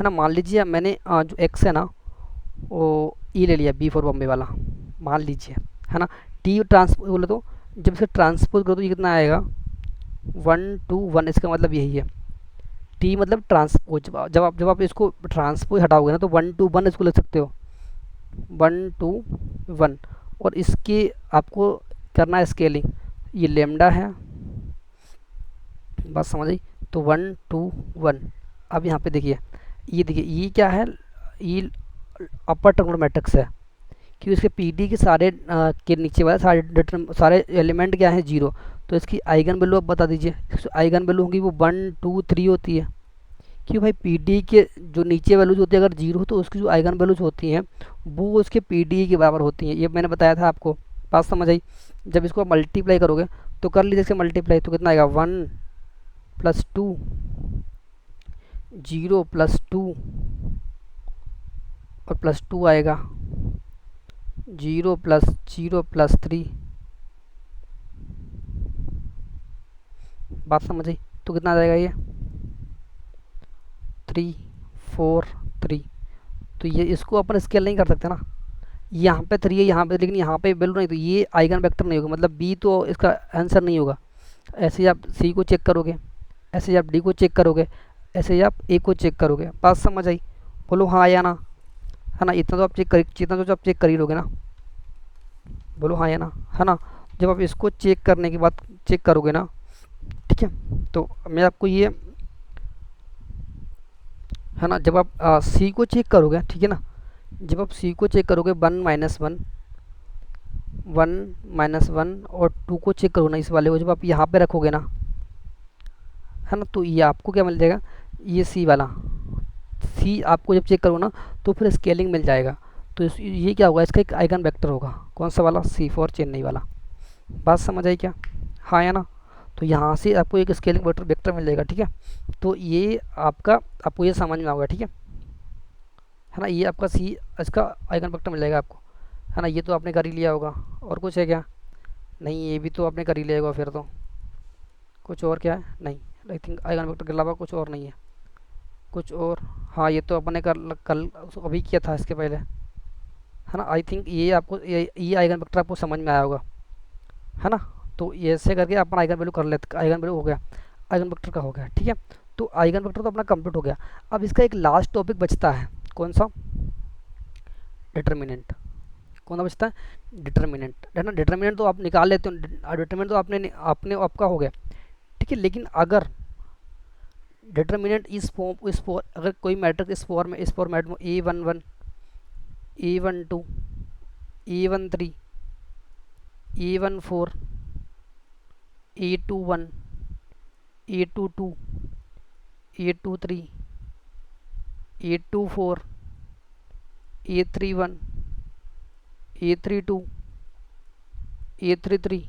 ना। मान लीजिए मैंने जो एक्स है ना वो ई ले लिया, बी फॉर बॉम्बे वाला मान लीजिए, है ना। टी ट्रांसपोज बोले तो जब इसे ट्रांसपोज करो तो ये कितना आएगा 121, इसका मतलब यही है। टी मतलब ट्रांसपोज, जब आप इसको ट्रांसपोज हटाओगे ना तो 121 इसको लिख सकते हो, 121। और इसके आपको करना है स्केलिंग, ये लेमडा है, बात समझ आई? तो 121। अब यहाँ पे देखिए, ये देखिए ये क्या है, ये अपर ट्रिग्नोमेट्रिक्स है कि इसके पीडी के सारे के नीचे वाले सारे एलिमेंट क्या है, जीरो। तो इसकी आइगन वैल्यू आप बता दीजिए, आइगन वैल्यू होगी वो 1 2 3 होती है। क्यों भाई, पीडी के जो नीचे वैल्यूज होती है अगर जीरो हो तो उसकी जो आइगन वैल्यूज होती हैं वो उसके पीडी के बराबर होती हैं, ये मैंने बताया था आपको। बात समझ आई? जब इसको मल्टीप्लाई करोगे तो कर लीजिए इसके मल्टीप्लाई, तो कितना आएगा 1 + 2 0 + 2 और +2 आएगा, 0 + 0 + 3। बात समझ आई? तो कितना आ जाएगा ये 3 4 3। तो ये इसको अपन स्केल नहीं कर सकते ना, यहाँ पे 3 है यहाँ पे, लेकिन यहाँ पे वैल्यू नहीं, तो ये आइगन वेक्टर नहीं होगा, मतलब बी तो इसका आंसर नहीं होगा। ऐसे ही आप सी को चेक करोगे, ऐसे ही आप डी को चेक करोगे, ऐसे ही आप ए को चेक करोगे। बात समझ आई? बोलो हाँ या ना, है ना। इतना तो आप चेक कर, इतना तो आप चेक कर ही लोगे ना, बोलो हाँ या ना, है ना। जब आप इसको चेक करने के बाद चेक करोगे ना, ठीक है, तो मैं आपको ये, है ना, जब आप सी को चेक करोगे, ठीक है ना, जब आप सी को चेक करोगे 1 - 1 और 2 को चेक करोगे ना, इस वाले को जब आप यहाँ पे रखोगे ना, है ना, तो ये आपको क्या मिल जाएगा, ये सी वाला, सी आपको जब चेक करोगे ना तो फिर स्केलिंग मिल जाएगा। तो ये क्या होगा, इसका एक आइगन वेक्टर होगा, कौन सा वाला, सी फॉर चेन्नई वाला। बात समझ आई क्या, हाँ या ना। तो यहाँ से आपको एक स्केलिंग वेक्टर वेक्टर मिल जाएगा, ठीक है। तो ये आपको ये समझ में आएगा, ठीक है ना। ये आपका सी, इसका आइगन वेक्टर मिल जाएगा आपको, है ना। ये तो आपने कर ही लिया होगा, और कुछ है क्या, नहीं ये भी तो आपने कर ही लिया होगा, फिर तो कुछ और क्या है, नहीं, आई थिंक आइगन वेक्टर के अलावा कुछ और नहीं है, कुछ और। हाँ ये तो अपने कल अभी किया था इसके पहले, है ना। आई थिंक ये आपको ये आइगन वेक्टर आपको समझ में आया होगा, है ना। तो ये ऐसे करके अपन आइगन वैल्यू कर लेते, आइगन वैल्यू हो गया, आइगन वेक्टर का हो गया, ठीक है। तो आइगन वेक्टर तो अपना कंप्लीट हो गया। अब इसका एक लास्ट टॉपिक बचता है, कौन सा, डिटर्मिनेंट। कौन सा बचता है, डिटर्मिनेंट, है ना। डिटर्मिनेंट तो आप निकाल लेते हो, डिटर्मिनेंट तो आपने आपका हो गया, ठीक है। लेकिन अगर डिटर्मिनेंट इस फॉर अगर कोई मैट्रिक्स इस फॉर्मेट में A11 A12 A13 A14 A21 A22 A23 A24 A31 A32 A33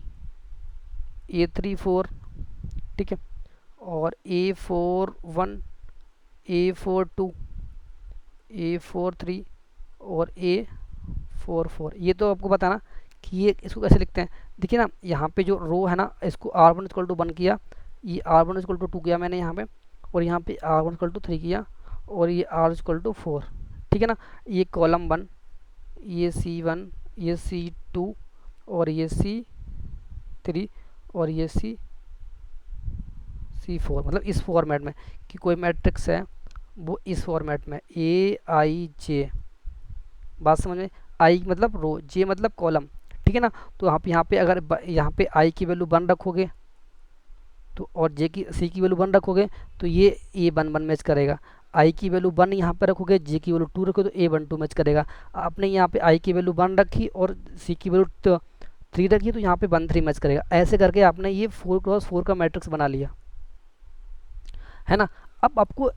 A34, ठीक है। और A41, A42, A43 और A44। ये तो आपको पता ना कि ये इसको कैसे लिखते हैं। देखिए ना यहाँ पे जो रो है ना, इसको R1 इक्वल टू 1 किया, ये R1 इक्वल टू 2 किया मैंने यहाँ पे, और यहाँ पे R1 इक्वल टू 3 किया, और ये R इक्वल टू 4। ठीक है ना। ये कॉलम 1, ये C1, ये C2 और ये C3 और ये C4, मतलब इस फॉर्मेट में कि कोई मैट्रिक्स है वो इस फॉर्मेट में AIJ। बात समझ में। आई मतलब रो, जे मतलब कॉलम। ठीक है ना। तो यहाँ पे अगर यहाँ पे आई की वैल्यू 1 रखोगे तो, और जे की सी की वैल्यू 1 रखोगे तो ये A11 मैच करेगा। आई की वैल्यू 1 यहाँ पे रखोगे, जे की वैल्यू 2 रखोगे तो A12 मैच करेगा। आपने यहाँ पे आई की वैल्यू 1 रखी और सी की वैल्यू 3 रखी तो यहाँ पे 1 3 मैच करेगा। ऐसे करके आपने ये 4x4 का मैट्रिक्स बना लिया, है ना। अब आपको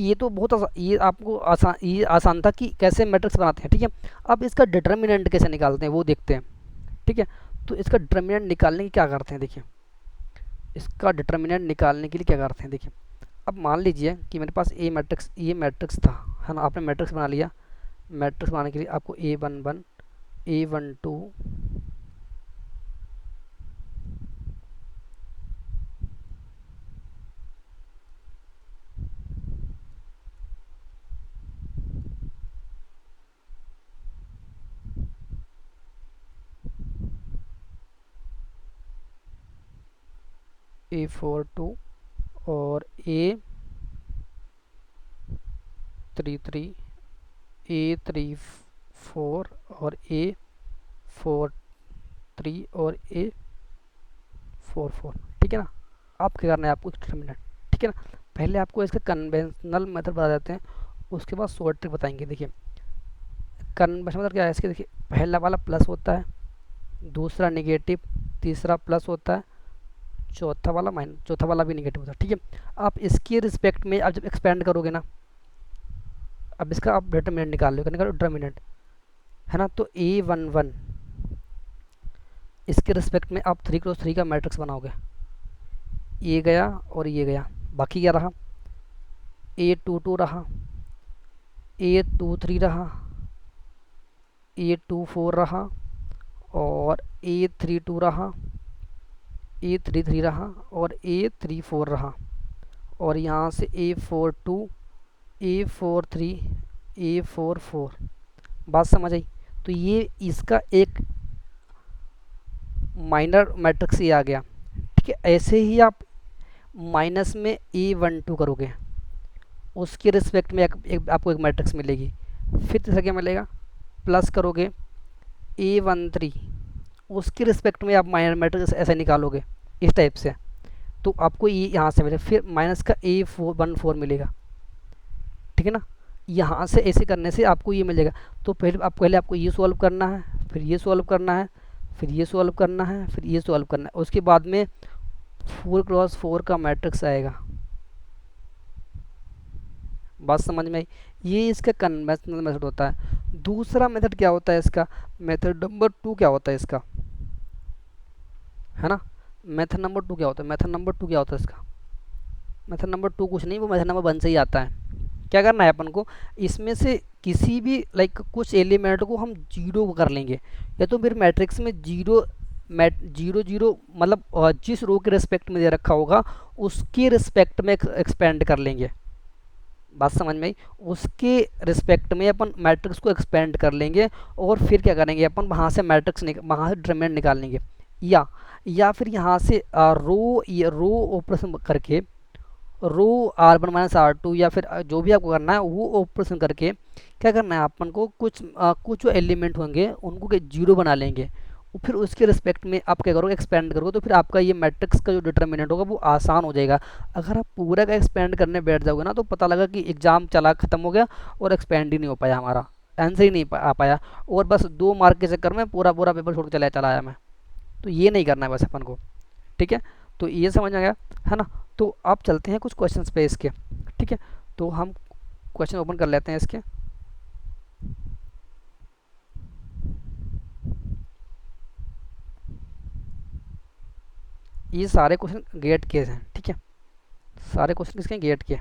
ये तो बहुत ये आपको ये आसान था कि कैसे मैट्रिक्स बनाते हैं। ठीक है। अब इसका डिटर्मिनेंट कैसे निकालते हैं वो देखते हैं। ठीक है। तो इसका डिटर्मिनेंट निकालने की क्या करते हैं, देखिए इसका डिटर्मिनेंट निकालने के लिए क्या करते हैं, देखिए। अब मान लीजिए कि मेरे पास ये मैट्रिक्स था, है ना। आपने मैट्रिक्स बना लिया। मैट्रिक्स बनाने के लिए आपको A11, A12, A42 और A33, A34 और A43 और A44। ठीक है ना। आप क्या करना है, आपको डिटर्मिनेंट। ठीक है ना। पहले आपको इसका कन्वेंशनल मेथड बता देते हैं, उसके बाद शॉर्ट ट्रिक बताएंगे। देखिए कन्वेंशनल मेथड क्या है इसके, देखिए पहला वाला प्लस होता है, दूसरा निगेटिव, तीसरा प्लस होता है, चौथा वाला भी निगेटिव होता है। ठीक है। आप इसके रिस्पेक्ट में आप जब एक्सपेंड करोगे ना, अब इसका आप डिटर्मिनेंट निकाल लो, निकालो डिटर्मिनेंट, है ना। तो A11 इसके रिस्पेक्ट में आप 3x3 का मैट्रिक्स बनाओगे। ये गया और ये गया, बाकी क्या रहा, A22 रहा, A23 रहा, A24 रहा, और A32 रहा, A33 रहा, और A34 रहा, और यहाँ से A42, A43, A44। बात समझ आई। तो ये इसका एक माइनर मैट्रिक्स ये आ गया। ठीक है। ऐसे ही आप माइनस में A12 करोगे, उसके रिस्पेक्ट में आपको एक मैट्रिक्स मिलेगी। फिर तीसरा क्या मिलेगा, प्लस करोगे A13, उसके रिस्पेक्ट में आप माइनर मैट्रिक्स ऐसे निकालोगे इस टाइप से, तो आपको ये यहाँ से मिलेगा। फिर माइनस का A14 मिलेगा। ठीक है ना। यहाँ से ऐसे करने से आपको ये मिलेगा। तो पहले आपको ये सॉल्व करना है, फिर ये सॉल्व करना है, फिर ये सॉल्व करना है, फिर ये सॉल्व करना है। उसके बाद में 4x4 का मैट्रिक्स आएगा। बात समझ में आई। ये इसका कन्वेंशनल मेथड होता है। दूसरा मेथड क्या होता है इसका, मेथड नंबर 2 क्या होता है इसका, है ना। मेथड नंबर 2 क्या होता है, मेथड नंबर 2 क्या होता है इसका, मेथड नंबर 2 कुछ नहीं, वो मेथड नंबर 1 से ही आता है। क्या करना है अपन को, इसमें से किसी भी कुछ एलिमेंट को हम जीरो कर लेंगे, या तो फिर मैट्रिक्स में जीरो जीरो मतलब जिस रो के रिस्पेक्ट में दे रखा होगा उसके रिस्पेक्ट में एक्सपेंड कर लेंगे। बात समझ में आई। उसके रिस्पेक्ट में अपन मैट्रिक्स को एक्सपेंड कर लेंगे, और फिर क्या करेंगे अपन वहाँ से वहाँ से डिटरमिनेंट निकाल लेंगे, या फिर यहाँ से रो ऑपरेशन करके, रो R1 - R2, या फिर जो भी आपको करना है वो ऑपरेशन करके क्या करना है अपन को, कुछ जो एलिमेंट होंगे उनको जीरो बना लेंगे, और फिर उसके रिस्पेक्ट में आप क्या करोगे, एक्सपेंड करोगे, तो फिर आपका ये मैट्रिक्स का जो डिटर्मिनेंट होगा वो आसान हो जाएगा। अगर आप पूरा का एक्सपेंड करने बैठ जाओगे ना, तो पता लगा कि एग्जाम चला ख़त्म हो गया और एक्सपेंड ही नहीं हो पाया, हमारा आंसर ही नहीं आ पाया, और बस 2 मार्क के चक्कर में पूरा पूरा पेपर छोड़ के चला आया मैं। तो ये नहीं करना है बस अपन को। ठीक है। तो ये समझ आ गया, है ना। तो आप चलते हैं कुछ क्वेश्चंस पे इसके। ठीक है। तो हम क्वेश्चन ओपन कर लेते हैं इसके। ये सारे क्वेश्चन गेट केस हैं। ठीक है। सारे क्वेश्चन किसके गेट के।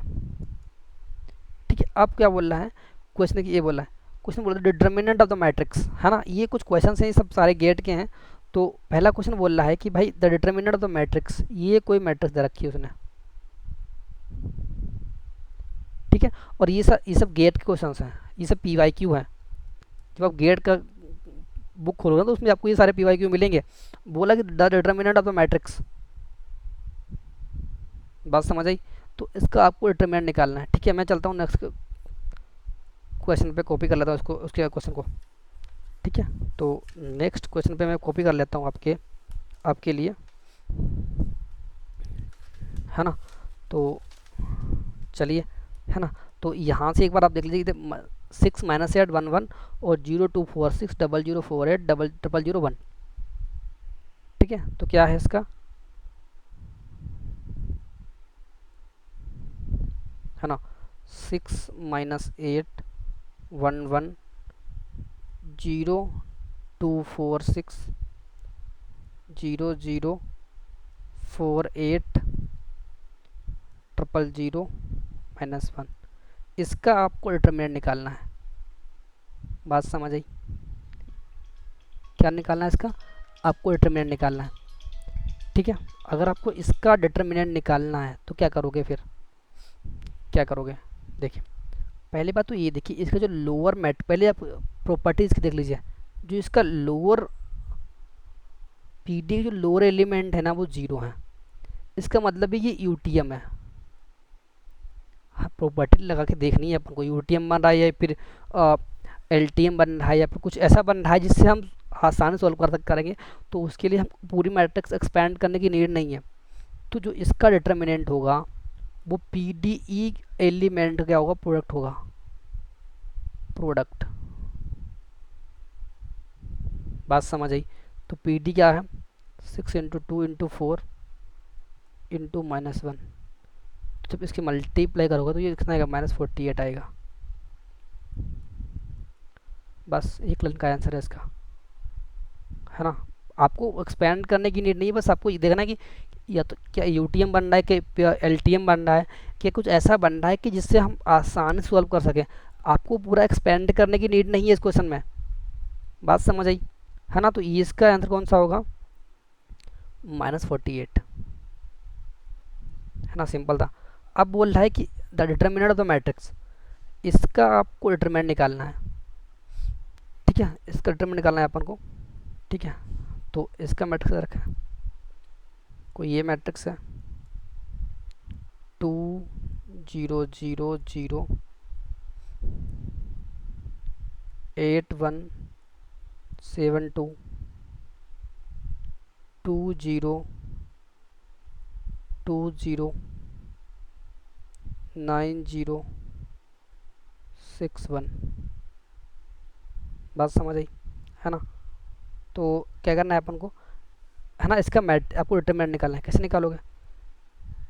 ठीक है, अब क्या बोल रहा है क्वेश्चन, ये बोला है क्वेश्चन, बोल रहा है डिटर्मिनेंट ऑफ द मैट्रिक्स, है ना। ये कुछ क्वेश्चन हैं, ये सब सारे गेट के हैं। तो पहला क्वेश्चन बोल रहा है कि भाई the determinant of the matrix, ये कोई मैट्रिक्स दे रखी है उसने। ठीक है, और ये सब गेट के क्वेश्चन हैं, ये सब पी वाई क्यू है। जब आप गेट का बुक खोलोगे तो उसमें आपको ये सारे पी वाई क्यू मिलेंगे। बोला कि the determinant of the matrix, बात समझ आई। तो इसका आपको डिटर्मिनेंट निकालना है। ठीक है, मैं चलता हूँ नेक्स्ट क्वेश्चन पे, कॉपी कर लेता हूँ उसको, उसके क्वेश्चन को। ठीक है, तो नेक्स्ट क्वेश्चन पे मैं कॉपी कर लेता हूँ आपके लिए, है ना। तो चलिए, है ना। तो यहाँ से एक बार आप देख लीजिए, 6-8 1 1 और 024600480001। ठीक है, तो क्या है इसका, है ना। 6-8 1 1 0 2 4 6 0 0 48 001। इसका आपको डिटरमिनेंट निकालना है। बात समझ आई। क्या निकालना है इसका, आपको डिटरमिनेंट निकालना है। ठीक है, अगर आपको इसका डिटरमिनेंट निकालना है तो क्या करोगे, फिर क्या करोगे। देखिए, पहली बात तो ये देखिए, इसका जो लोअर मैट, पहले आप प्रॉपर्टीज की देख लीजिए। जो इसका लोअर पीडी जो लोअर एलिमेंट है ना, वो 0 है। इसका मतलब है ये यूटीएम है। हाँ, प्रॉपर्टी लगा के देखनी है अपन को, यूटीएम बन रहा है या फिर एलटीएम बन रहा है या फिर कुछ ऐसा बन रहा है जिससे हम आसानी सॉल्व करेंगे। तो उसके लिए हम पूरी मैट्रिक्स एक्सपैंड करने की नीड नहीं है। तो जो इसका डिटरमिनेंट होगा वो पीडीई एलिमेंट क्या होगा, प्रोडक्ट होगा, प्रोडक्ट। बात समझ आई। तो पीडी क्या है, 6 × 2 × 4 × जब इसकी मल्टीप्लाई करोगे तो ये कितना आएगा, -48 आएगा। बस एक लाइन का आंसर है इसका, है ना। आपको एक्सपेंड करने की नीड नहीं है, बस आपको ये देखना है कि या तो क्या यूटीएम बन रहा है कि एलटीएम बन रहा है कि कुछ ऐसा बन रहा है कि जिससे हम आसानी से सॉल्व कर सकें। आपको पूरा एक्सपेंड करने की नीड नहीं है इस क्वेश्चन में। बात समझ आई, है ना। तो ये इसका आंसर कौन सा होगा, -48, है ना। सिंपल था। अब बोल रहा है कि the determinant of the matrix, इसका आपको डिटरमिनेंट निकालना है। ठीक है, इसका डिटरमिनेंट निकालना है अपन को। ठीक है, तो इसका मैट्रिक्स रखा है, कोई ये मैट्रिक्स है 2 0 0 0 8 1 7 2 2 0 2 0 9 0 6 1। बात समझ आई, है ना। तो क्या करना है अपन को, है ना। इसका मैट आपको डिटरमिनेंट निकालना है। कैसे निकालोगे,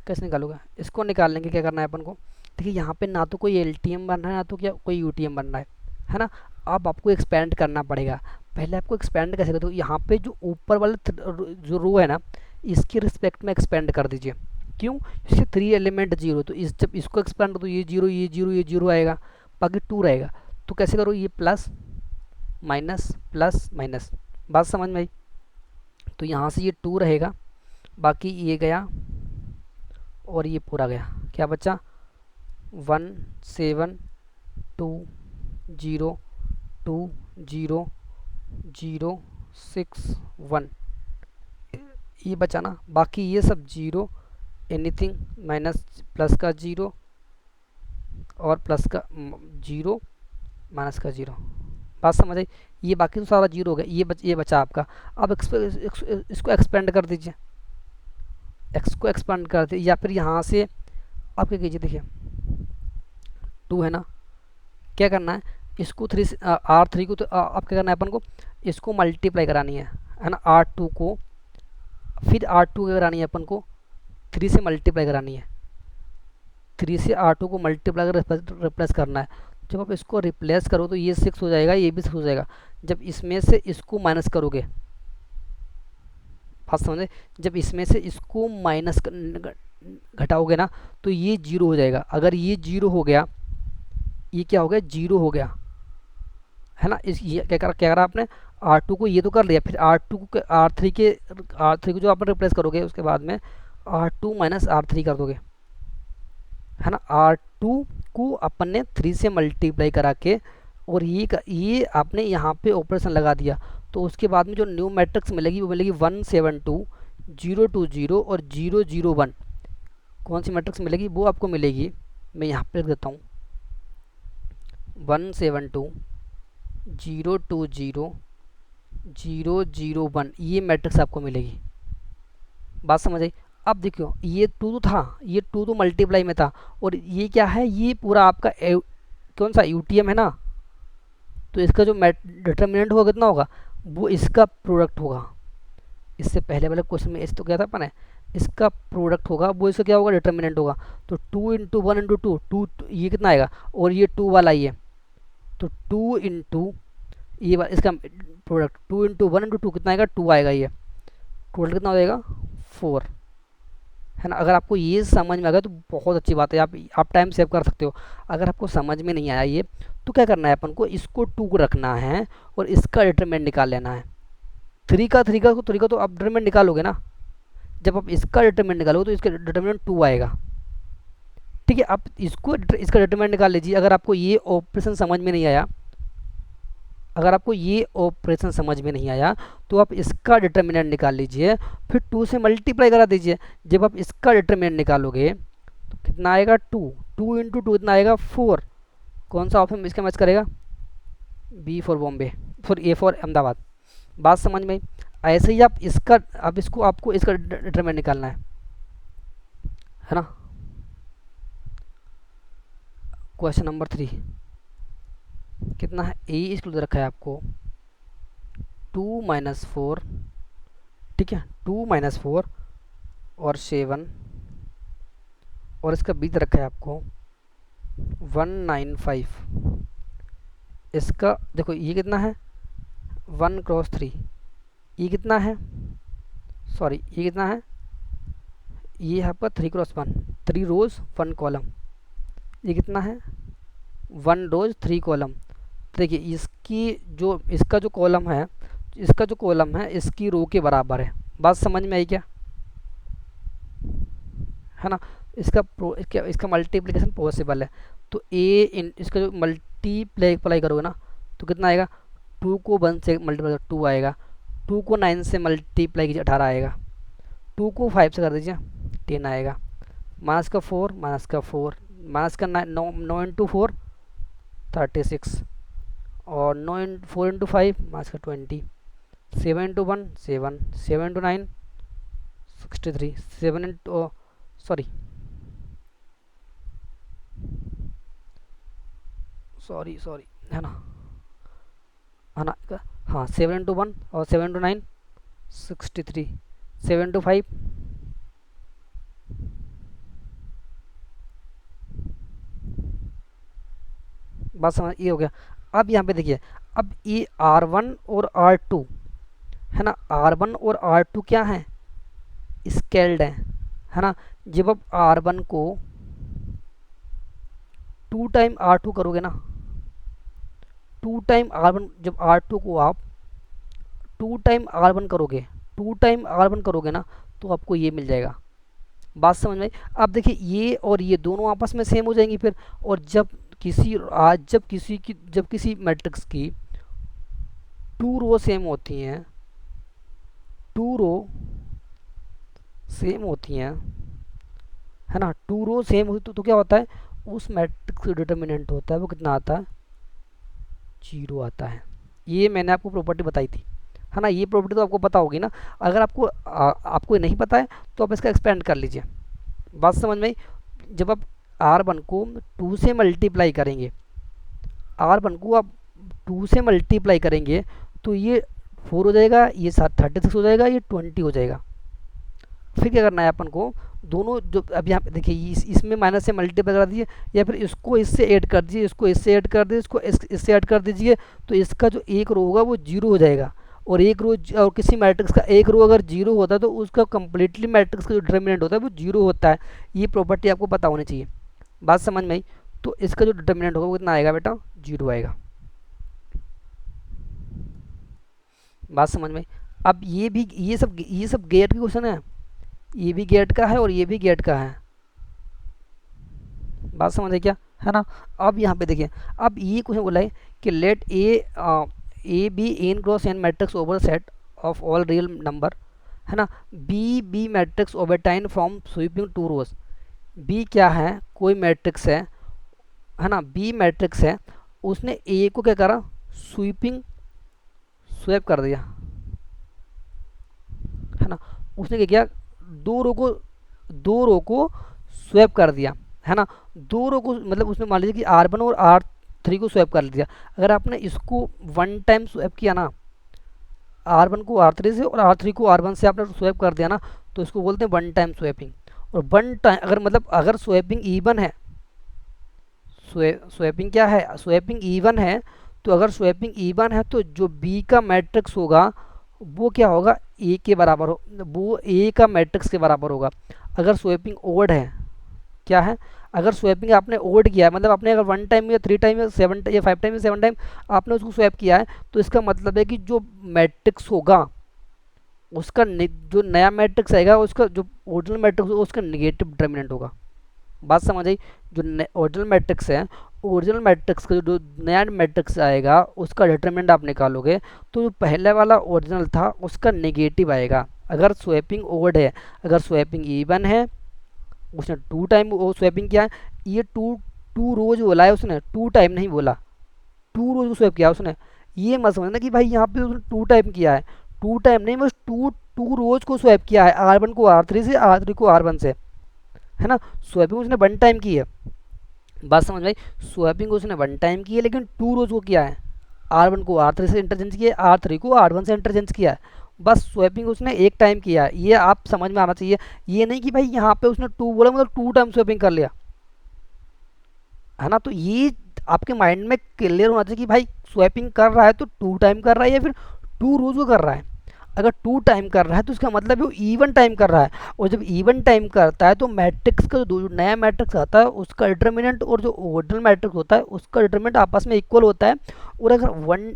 कैसे निकालोगे, इसको निकालने के क्या करना है अपन को। देखिए, यहाँ पे ना तो कोई एलटीएम बन रहा है ना तो क्या कोई यूटीएम बन रहा है ना। अब आपको एक्सपेंड करना पड़ेगा। पहले आपको एक्सपेंड कैसे करो, यहाँ पे जो ऊपर वाले जो रो है ना, इसके रिस्पेक्ट में एक्सपेंड कर दीजिए। क्यों, इसके 3 एलिमेंट 0, तो जब इसको एक्सपेंड करो तो ये 0 ये 0 ये 0 आएगा, बाकी 2 रहेगा। तो कैसे करो, ये प्लस माइनस प्लस माइनस। बात समझ में आई। तो यहाँ से ये 2 रहेगा, बाकी ये गया और ये पूरा गया, क्या बचा 1 7 2 0 2 0 0 6 1, ये बचा ना। बाकी ये सब 0, एनीथिंग माइनस प्लस का 0 और प्लस का 0 माइनस का 0। बात समझ आई। ये बाकी तो सारा 0 हो गया, ये बचा आपका। अब इसको एक्सपेंड कर दीजिए, एक्स को एक्सपेंड कर दीजिए, या फिर यहाँ से आप क्या कीजिए, देखिए 2 है ना, क्या करना है, इसको 3 से R3 को, तो अब क्या करना है अपन को, इसको मल्टीप्लाई करानी है ना। R2 को, फिर R2 क्या करानी है अपन को, 3 से मल्टीप्लाई करानी है। 3 से R2 को मल्टीप्लाई कर रिप्लेस करना है। जब आप इसको रिप्लेस करो तो ये 6 हो जाएगा, ये भी 6 हो जाएगा। जब इसमें से इसको माइनस करोगे, बात समझे, जब इसमें से इसको माइनस घटाओगे ना तो ये जीरो हो जाएगा। अगर ये जीरो हो गया, ये क्या हो गया, जीरो हो गया, है ना। इस ये क्या करा आपने, R2 को ये तो कर लिया, फिर R2 को R3 को जो आपने रिप्लेस करोगे उसके बाद में R2 माइनस R3 कर दोगे, है ना। R2 को अपन ने 3 से मल्टीप्लाई करा के और ये आपने यहाँ पे ऑपरेशन लगा दिया, तो उसके बाद में जो न्यू मैट्रिक्स मिलेगी वो मिलेगी 172 020 और 001। कौन सी मैट्रिक्स मिलेगी वो आपको मिलेगी, मैं यहाँ पे लिख देता हूँ 172 020 001, ये मैट्रिक्स आपको मिलेगी। बात समझ आई। अब देखो ये टू तो था, ये टू तो मल्टीप्लाई में था, और ये क्या है, ये पूरा आपका कौन सा यूटीएम है ना, तो इसका जो डिटर्मिनेंट होगा कितना होगा, वो इसका प्रोडक्ट होगा। इससे पहले वाले क्वेश्चन में इस तो क्या था अपन है, इसका प्रोडक्ट होगा, वो इसका क्या होगा, डिटर्मिनेंट होगा। तो 2 इंटू 1 इंटू टू, ये कितना आएगा, और ये 2 वाला ये, तो 2 इंटू ये इसका प्रोडक्ट 2 इंटू 1 इंटू 2 कितना आएगा, 2 आएगा। ये टोटल कितना हो जाएगा, 4, है ना। अगर आपको ये समझ में आ गया तो बहुत अच्छी बात है, आप टाइम सेव कर सकते हो। अगर आपको समझ में नहीं आया ये, तो क्या करना है अपन को, इसको 2 को रखना है और इसका डिटरमिनेंट निकाल लेना है। 3 का तो आप डिटरमिनेंट निकालोगे ना, जब आप इसका डिटरमिनेंट निकालोगे तो इसका डिटरमिनेंट 2 आएगा। ठीक है, आप इसका डिटरमिनेंट निकाल लीजिए। अगर आपको ये ऑपरेशन समझ में नहीं आया, तो आप इसका डिटरमिनेंट निकाल लीजिए, फिर 2 से मल्टीप्लाई करा दीजिए। जब आप इसका डिटरमिनेंट निकालोगे तो कितना आएगा, 2 इंटू टू कितना आएगा, 4। कौन सा ऑप्शन इसका मैच करेगा, बी फॉर बॉम्बे, फिर ए फॉर अहमदाबाद। बात समझ में। ऐसे ही आपको इसका डिटरमिनेंट निकालना है ना। क्वेश्चन नंबर 3 कितना है, ए इसको दे रखा है आपको 2 माइनस 4, ठीक है, 2 माइनस 4 और 7, और इसका बी दे रखा है आपको 195। इसका देखो ये कितना है, 1 क्रॉस 3, ये कितना है, सॉरी ये कितना है, ये है आपका 3 क्रॉस 1, 3 रोज 1 कॉलम। ये कितना है, 1 रोज 3 कॉलम। देखिए इसका जो कॉलम है इसकी रो के बराबर है। बात समझ में आई क्या, है ना। इसका मल्टीप्लिकेशन पॉसिबल है, तो इसका जो मल्टीप्लाई करोगे ना तो कितना आएगा, 2 को 1 से मल्टीप्लाई 2 आएगा, 2 को 9 से मल्टीप्लाई कीजिए 18 आएगा, 2 को 5 से कर दीजिए 10 आएगा, माइनस का 4 माइनस का 9 इंटू 4 36, और 4 इंटू 5 माइनस का 20, 7 इंटू 1 7, 7 इंटू 9 63, 7 इंटू सॉरी है ना हाँ 7 इंटू 1 और 7 इंटू 9 63, 7 इंटू 5 बात समझ, ये हो गया। अब यहाँ पे देखिए, अब ये R1 और R2 है ना, R1 और R2 क्या है, स्केल्ड है ना। जब आप R1 को 2 टाइम R2 करोगे ना, 2 टाइम R1, जब R2 को आप 2 टाइम R1 करोगे ना तो आपको ये मिल जाएगा। बात समझ में। अब देखिए ये और ये दोनों आपस में सेम हो जाएंगी फिर, और जब किसी मैट्रिक्स की 2 रो सेम होती हैं, 2 रो सेम होती हैं, है ना, 2 रो सेम होती तो क्या होता है, उस मैट्रिक्स का डिटर्मिनेंट होता है वो कितना आता है, 0 आता है। ये मैंने आपको प्रॉपर्टी बताई थी, है ना। ये प्रॉपर्टी तो आपको पता होगी ना। अगर आपको नहीं पता है तो आप इसका एक्सपेंड कर लीजिए। बात समझ में। जब आप R1 को 2 से मल्टीप्लाई करेंगे, R1 को आप 2 से मल्टीप्लाई करेंगे तो ये 4 हो जाएगा, ये 36 हो जाएगा, ये 20 हो जाएगा। फिर क्या करना है अपन को, दोनों जो अब यहाँ पे देखिए इसमें माइनस से मल्टीप्लाई कर दीजिए, या फिर इसको इससे ऐड कर दीजिए, इसको इससे ऐड कर दीजिए, इसको इससे ऐड कर दीजिए, तो इसका जो एक रो होगा वो 0 हो जाएगा, और एक रो और किसी मैट्रिक्स का एक रो अगर जीरो होता है तो उसका कंप्लीटली मैट्रिक्स का जो डिटर्मिनेंट होता है वो जीरो होता है। ये प्रॉपर्टी आपको पता होनी चाहिए। बात समझ में आई? तो इसका जो डिटर्मिनेंट होगा वो कितना आएगा बेटा? जीरो आएगा। बात समझ में आई? अब ये सब गेट के क्वेश्चन है। ये भी गेट का है और ये भी गेट का है। बात समझ आई क्या? है ना? अब यहाँ पे देखिए, अब ये क्वेश्चन बोला है कि let A B n cross n matrix over set of all real number, है ना? B matrix obtained from swapping two rows. B क्या है? कोई मैट्रिक्स है ना? बी मैट्रिक्स है, उसने ए को क्या करा? स्वीपिंग स्वैप कर दिया, है ना? उसने क्या किया? दो रो को स्वैप कर दिया, है ना? दो रो को मतलब उसने मान लीजिए कि R1 और R3 को स्वैप कर दिया। अगर आपने इसको वन टाइम स्वैप किया ना, R1 को R3 से और R3 को R1 से आपने स्वैप कर दिया ना, तो इसको बोलते हैं वन टाइम स्वैपिंग। और वन टाइम अगर मतलब अगर स्वैपिंग इवन है, स्वैपिंग क्या है? स्वैपिंग इवन है। तो अगर स्वैपिंग इवन है तो जो बी का मैट्रिक्स होगा वो क्या होगा? ए के बराबर हो, वो ए का मैट्रिक्स के बराबर होगा। अगर स्वैपिंग ओड है, क्या है? अगर स्वैपिंग आपने ओड किया है, मतलब आपने अगर वन टाइम या थ्री टाइम या सेवन या फाइव टाइम या सेवन टाइम आपने उसको स्वैप किया है, तो इसका मतलब है कि जो मैट्रिक्स होगा उसका जो नया मैट्रिक्स आएगा उसका जो ओरिजिनल मैट्रिक्स होगा उसका नेगेटिव डिटर्मिनेंट होगा। बात समझ आई? जो ओरिजिनल मैट्रिक्स है, ओरिजिनल मैट्रिक्स का जो नया मैट्रिक्स आएगा उसका डिटरमिनेंट आप निकालोगे तो जो पहले वाला ओरिजिनल था उसका नेगेटिव आएगा। अगर स्वैपिंग ओड है, अगर स्वैपिंग इवन है, उसने टू टाइम वो स्वैपिंग किया है, ये टू टू रोज बोला है उसने, टू टाइम नहीं बोला, टू रोज को स्वैप किया उसने। ये मत समझना कि भाई यहाँ पे उसने टू टाइम किया है, टू टाइम नहीं, बस टू टू रोज को स्वैप किया है, R1 को R3 से, R3 को R1 से, है ना? स्वैपिंग उसने वन टाइम की है। बात समझ में आई? स्वैपिंग उसने वन टाइम की है लेकिन टू रोज को किया है, R1 को R3 से इंटरचेंज किया है, R3 को R1 से इंटरचेंज किया है। बस स्वैपिंग उसने एक टाइम किया है, ये आप समझ में आना चाहिए। ये नहीं कि भाई यहाँ पे उसने टू बोला मतलब टू टाइम स्वैपिंग कर लिया, है ना? तो ये आपके माइंड में क्लियर होना चाहिए कि भाई स्वैपिंग कर रहा है तो टू टाइम कर रहा है या फिर टू रोज को कर रहा है। अगर टू टाइम कर रहा है तो इसका मतलब वो इवन टाइम कर रहा है, और जब इवन टाइम करता है तो मैट्रिक्स का जो नया मैट्रिक्स आता है उसका डिटर्मिनेंट और जो ओरिजिनल मैट्रिक्स होता है उसका डिटर्मिनेंट आपस में इक्वल होता है। और अगर वन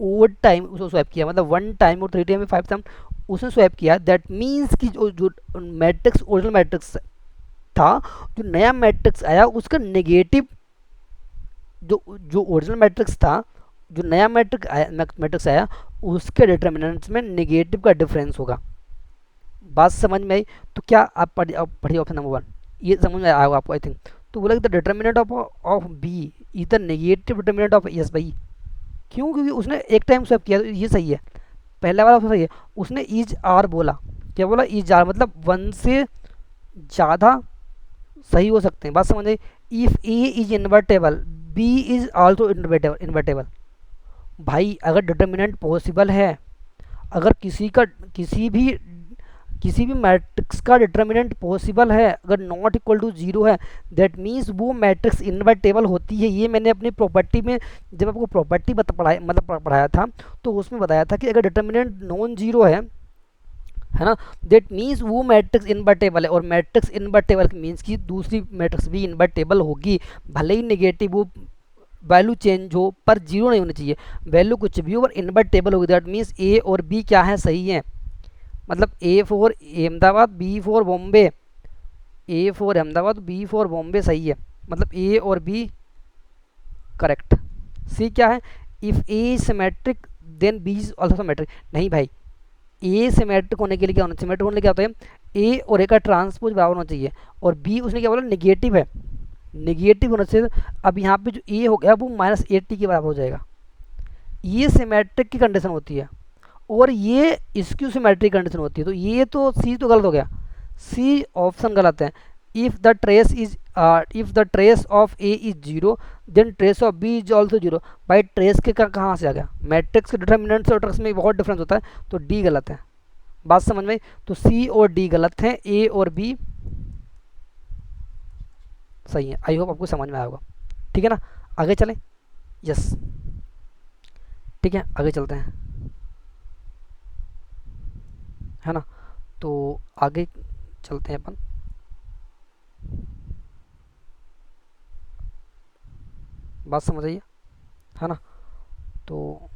ओवर टाइम उसको स्वैप किया, मतलब वन टाइम और थ्री टाइम में फाइव टाइम उसने स्वैप किया, दैट मीन्स कि जो मैट्रिक्स ओरिजिनल मैट्रिक्स था, जो नया मैट्रिक्स आया उसका नेगेटिव, जो जो ओरिजिनल मैट्रिक्स था, जो नया मैट्रिक्स आया उसके डिटर्मिनेंट्स में नेगेटिव का डिफरेंस होगा। बात समझ में आई? तो क्या आप पढ़िए ऑप्शन नंबर 1, ये समझ में आया होगा आपको आई थिंक। तो बोला कि the determinant of b is the negative determinant of yes भाई। क्यों? क्योंकि उसने एक टाइम स्वैप किया, तो ये सही है, पहला वाला ऑप्शन सही है। उसने इज आर बोला, क्या बोला? इज आर मतलब वन से ज़्यादा सही हो सकते हैं। बात समझ आई? If A is invertible B is also invertible. भाई अगर डिटर्मिनेंट पॉसिबल है, अगर किसी भी मैट्रिक्स का डिटर्मिनेंट पॉसिबल है, अगर नॉट इक्वल टू जीरो है, दैट मीन्स वो मैट्रिक्स इन्वर्टेबल होती है। ये मैंने अपनी प्रॉपर्टी में जब आपको प्रॉपर्टी पढ़ाया था तो उसमें बताया था कि अगर डिटर्मिनेंट नॉन जीरो है ना, दैट मीन्स वो मैट्रिक्स इन्वर्टेबल है। और मैट्रिक्स इन्वर्टेबल मीन्स कि दूसरी मैट्रिक्स भी इन्वर्टेबल होगी, भले ही नेगेटिव वो वैल्यू चेंज हो पर जीरो नहीं होनी चाहिए, वैल्यू कुछ भी हो पर इन्वर्टेबल होगी। दैट मीन्स ए और बी क्या है? सही है। मतलब a for Ahmedabad, b for Bombay, a for Ahmedabad, b for Bombay सही है, मतलब ए और बी करेक्ट। सी क्या है? If A is symmetric then b is also symmetric. नहीं भाई, ए सिमेट्रिक होने के लिए क्या होना? सिमेट्रिक होने के लिए क्या होता है? ए और ए का ट्रांसपोज बराबर होना चाहिए, और बी उसने क्या बोला? नेगेटिव है, नेगेटिव होना चाहिए। अब यहाँ पे जो ए हो गया वो -80 के बराबर हो जाएगा। ये सिमेट्रिक की कंडीशन होती है और ये स्क्यू सिमेट्रिक कंडीशन होती है। तो ये तो सी तो गलत हो गया, सी ऑप्शन गलत है। If the trace of a is zero then trace of b is also zero. भाई ट्रेस के कहाँ से आ गया? मैट्रिक्स के डिटर्मिनेंट्स और ट्रेस में बहुत डिफरेंस होता है, तो डी गलत है। बात समझ में? तो सी और डी गलत हैं, ए और बी सही है। आई होप आपको समझ में आया होगा। ठीक है ना? आगे चलें। यस ठीक है, आगे चलते हैं, है ना। तो आगे चलते हैं अपन, बात समझ आइए, है ना। तो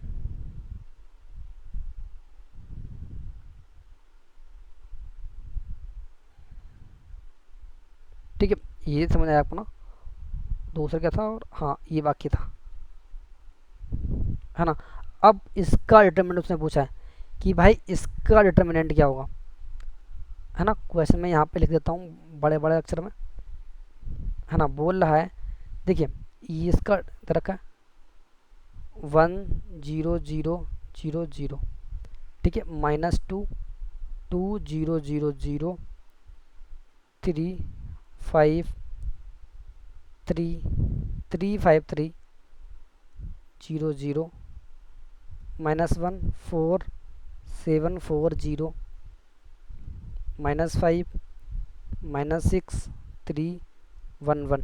ठीक है, ये समझ आया आपको ना। दूसरा क्या था, और हाँ ये वाक्य था, है ना। अब इसका डिटर्मिनेंट उसने पूछा है कि भाई इसका डिटर्मिनेंट क्या होगा, है ना। क्वेश्चन में यहाँ पे लिख देता हूँ बड़े बड़े अक्षर में, है ना। बोल रहा है, देखिए ये इसका दे रखा है 1 0 0 0 0, ठीक है, -2 2 0 0 0 3 5 3 3 5 3 0 0 -1 4 7 4 0 -5 -6 3 1 1।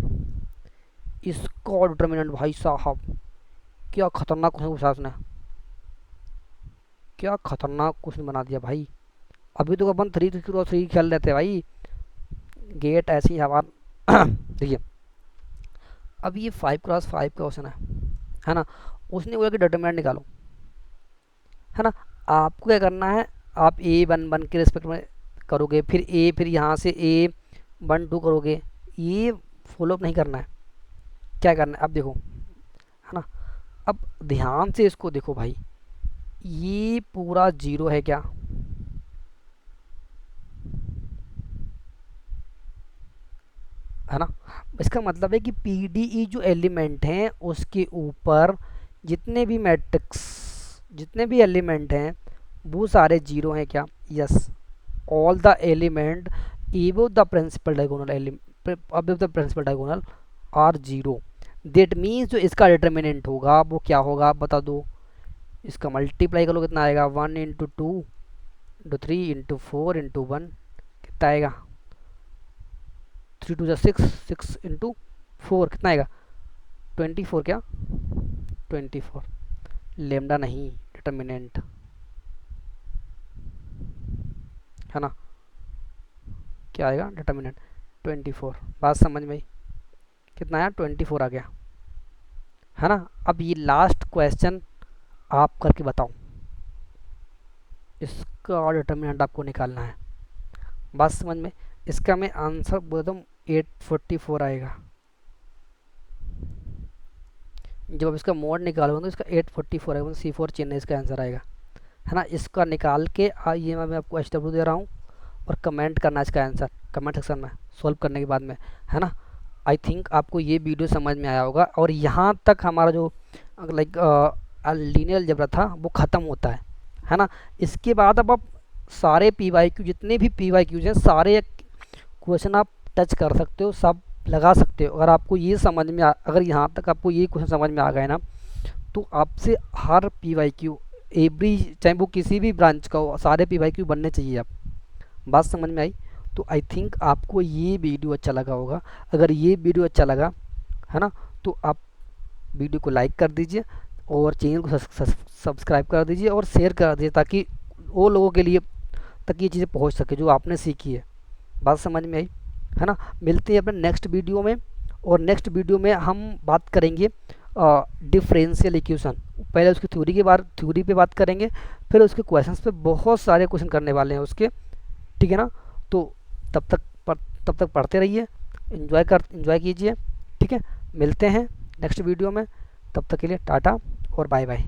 इसका डिटर्मिनेंट भाई साहब क्या खतरनाक क्वेश्चन पूछा उसने, क्या खतरनाक क्वेश्चन बना दिया भाई। अभी तो अपन 3 खेल रहे थे भाई, गेट ऐसी ही हवा। देखिए अब ये 5x5 का क्वेश्चन है ना। उसने बोला कि डिटरमिनेंट निकालो, है ना। आपको क्या करना है, आप A11 के रिस्पेक्ट में करोगे, फिर फिर यहाँ से A12 करोगे, ये फॉलोअप नहीं करना है। क्या करना है अब देखो, है ना। अब ध्यान से इसको देखो भाई, ये पूरा जीरो है क्या, है ना। इसका मतलब है कि PDE जो एलिमेंट हैं उसके ऊपर जितने भी मैट्रिक्स, जितने भी एलिमेंट हैं वो सारे जीरो हैं क्या, yes. All the element above the principal diagonal above the principal diagonal are zero. That means जो इसका डिटर्मिनेंट होगा वो क्या होगा आप बता दो। इसका मल्टीप्लाई करो कितना आएगा, 1 इंटू 2 इंटू 3 इंटू 4 इंटू 1, कितना आएगा 3 2 जा 6 6 इंटू 4 कितना आएगा 24, क्या 24। लेमडा नहीं, डिटर्मिनेंट, है ना। क्या आएगा डिटर्मिनेंट 24। बात समझ में आई, कितना आया 24 आ गया, है ना। अब ये लास्ट क्वेश्चन आप करके बताओ, इसका डिटर्मिनेंट आपको निकालना है। बात समझ में, इसका मैं आंसर बोलता हूँ 844 आएगा। जब आप इसका मोड निकालोगे तो इसका 844 आएगा, C4 चेन्नई इसका आंसर आएगा, है ना। इसका निकाल के ये मैं आपको HW दे रहा हूँ, और कमेंट करना इसका आंसर कमेंट सेक्शन में सॉल्व करने के बाद में, है ना। आई थिंक आपको ये वीडियो समझ में आया होगा, और यहाँ तक हमारा जो लाइक लीनियर अलजेब्रा था वो ख़त्म होता है ना। इसके बाद अब आप सारे PYQ जितने भी PYQs हैं सारे क्वेश्चन आप टच कर सकते हो, सब लगा सकते हो। अगर आपको ये समझ में अगर यहाँ तक आपको ये क्वेश्चन समझ में आ गए ना, तो आपसे हर PYQ एवरी, चाहे वो किसी भी ब्रांच का हो, सारे PYQ बनने चाहिए। आप बात समझ में आई। तो आई थिंक आपको ये वीडियो अच्छा लगा होगा। अगर ये वीडियो अच्छा लगा, है ना, तो आप वीडियो को लाइक कर दीजिए और चैनल को सब्सक्राइब कर दीजिए और शेयर कर दीजिए, ताकि वो लोगों के लिए तक ये चीज़ें पहुंच सके जो आपने सीखी है। बात समझ में आई, है ना। मिलते हैं अपने नेक्स्ट वीडियो में, और नेक्स्ट वीडियो में हम बात करेंगे डिफरेंशियल इक्वेशन। पहले उसकी थ्योरी पे बात करेंगे, फिर उसके क्वेश्चंस पे बहुत सारे क्वेश्चन करने वाले हैं उसके, ठीक है ना। तो तब तक पढ़ते रहिए, एंजॉय कीजिए, ठीक है। मिलते हैं नेक्स्ट वीडियो में, तब तक के लिए टाटा और बाय बाय।